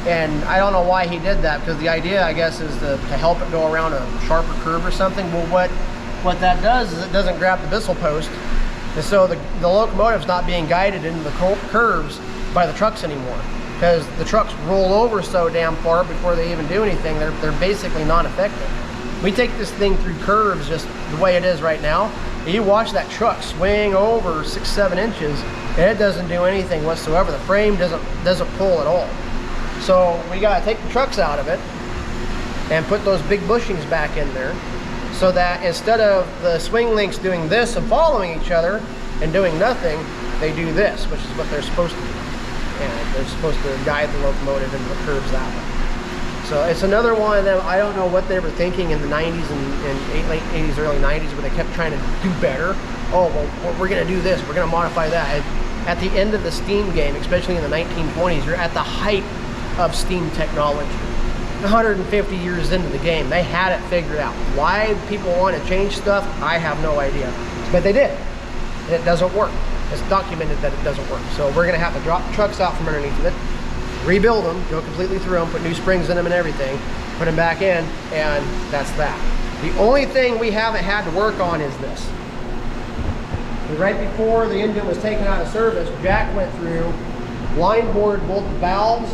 And I don't know why he did that, because the idea, I guess, is to help it go around a sharper curve or something. Well, what that does is it doesn't grab the bissel post, and so the locomotive's not being guided into the curves by the trucks anymore, because the trucks roll over so damn far before they even do anything. They're basically non-effective. We take this thing through curves just the way it is right now. You watch that truck swing over 6-7 inches, and it doesn't do anything whatsoever. The frame doesn't pull at all. So we gotta take the trucks out of it and put those big bushings back in there, so that instead of the swing links doing this and following each other and doing nothing, they do this, which is what they're supposed to do. And they're supposed to guide the locomotive into the curves that way. So it's another one of them. I don't know what they were thinking in the 90s and late 80s, early 90s, where they kept trying to do better. Oh, well, we're going to do this. We're going to modify that. And at the end of the steam game, especially in the 1920s, you're at the height of steam technology. 150 years into the game, they had it figured out. Why people want to change stuff, I have no idea. But they did. And it doesn't work. It's documented that it doesn't work. So we're going to have to drop the trucks out from underneath of it, rebuild them, go completely through them, put new springs in them and everything, put them back in, and that's that. The only thing we haven't had to work on is this. Right before the engine was taken out of service, Jack went through, line bored both the valves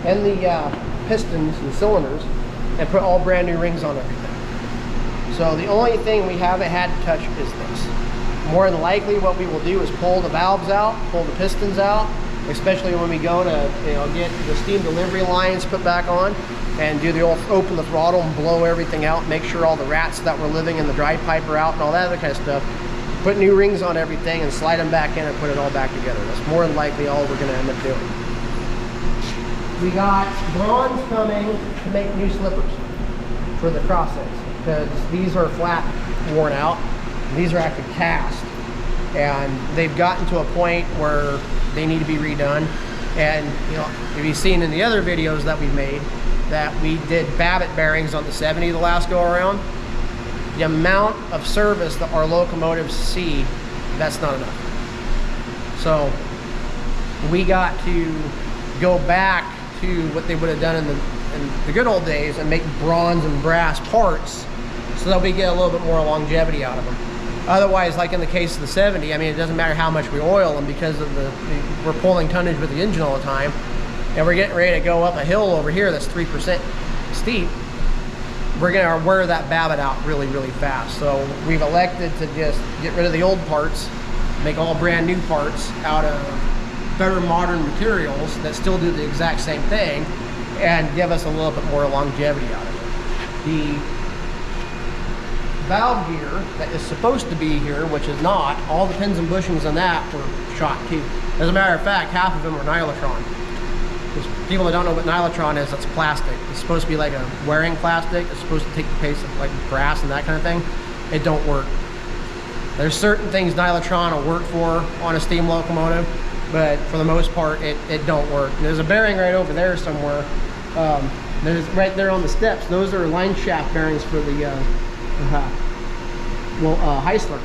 and the pistons and cylinders, and put all brand new rings on everything. So the only thing we haven't had to touch is this. More than likely what we will do is pull the valves out, pull the pistons out, especially when we go to, you know, get the steam delivery lines put back on and do the old open the throttle and blow everything out, make sure all the rats that were living in the dry pipe are out and all that other kind of stuff. Put new rings on everything and slide them back in and put it all back together. That's more than likely all we're gonna end up doing. We got bronze coming to make new slippers for the crosses, because these are flat, worn out. These are actually cast, and they've gotten to a point where they need to be redone. And you know, if you've seen in the other videos that we've made, that we did Babbitt bearings on the 70 the last go around. The amount of service that our locomotives see, that's not enough. So we got to go back to what they would have done in the good old days and make bronze and brass parts so that we get a little bit more longevity out of them. Otherwise, like in the case of the 70, I mean, it doesn't matter how much we oil them, because of we're pulling tonnage with the engine all the time, and we're getting ready to go up a hill over here that's 3% steep. We're gonna wear that Babbitt out really, really fast. So we've elected to just get rid of the old parts, make all brand new parts out of better modern materials that still do the exact same thing and give us a little bit more longevity out of it. The valve gear that is supposed to be here, which is not, all the pins and bushings on that were shot too. As a matter of fact, half of them were nylotron. Because people that don't know what nylotron is, that's plastic. It's supposed to be like a wearing plastic. It's supposed to take the place of like brass and that kind of thing. It don't work. There's certain things nylotron will work for on a steam locomotive, but for the most part, it don't work. There's a bearing right over there somewhere. There's right there on the steps. Those are line shaft bearings for the Heisler.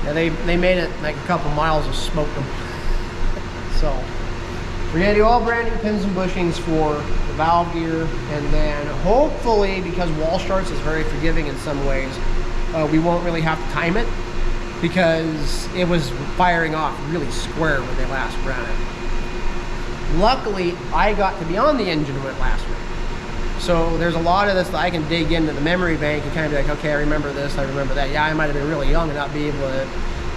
Yeah, they made it like a couple miles of smoked them. So we're gonna do all brand new pins and bushings for the valve gear, and then hopefully, because Walsharts is very forgiving in some ways, we won't really have to time it, because it was firing off really square when they last ran it. Luckily, I got to be on the engine when it last ran. So there's a lot of this that I can dig into the memory bank and kind of be like, okay, I remember this, I remember that. Yeah, I might have been really young and not be able to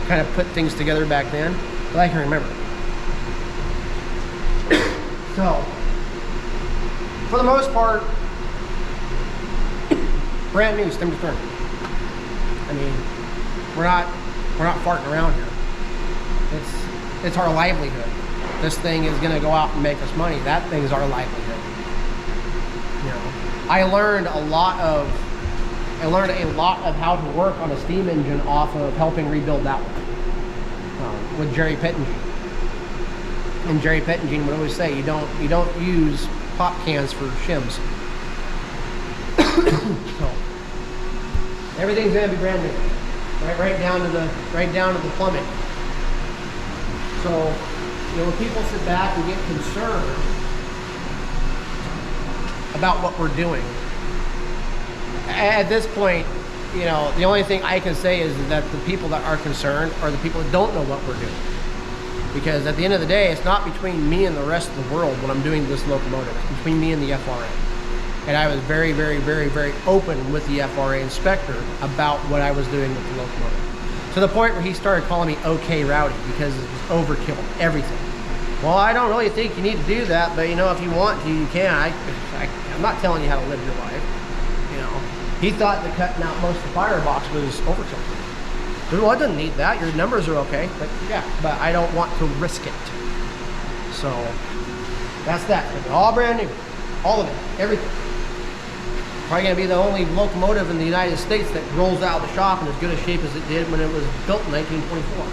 kind of put things together back then, but I can remember. So, for the most part, brand new stem to stern. I mean, we're not farting around here. It's our livelihood. This thing is gonna go out and make us money. That thing's our livelihood. You know, I learned a lot of how to work on a steam engine off of helping rebuild that one with Jerry Pittenger. And Jerry Pittenger would always say, you don't use pop cans for shims. So everything's gonna be brand new, right down to the plumbing. So you know, when people sit back and get concerned about what we're doing, at this point, you know, the only thing I can say is that the people that are concerned are the people that don't know what we're doing. Because at the end of the day, it's not between me and the rest of the world when I'm doing this locomotive. It's between me and the FRA. And I was very, very, very, very open with the FRA inspector about what I was doing with the locomotive. To the point where he started calling me OK Rowdy because it was overkill, everything. Well, I don't really think you need to do that, but you know, if you want to, you can. I'm not telling you how to live your life. You know, he thought that cutting out most of the firebox was overkill. Well, I didn't need that. Your numbers are okay. But yeah, but I don't want to risk it. So that's that. It's all brand new. All of it. Everything. Probably going to be the only locomotive in the United States that rolls out of the shop in as good a shape as it did when it was built in 1924.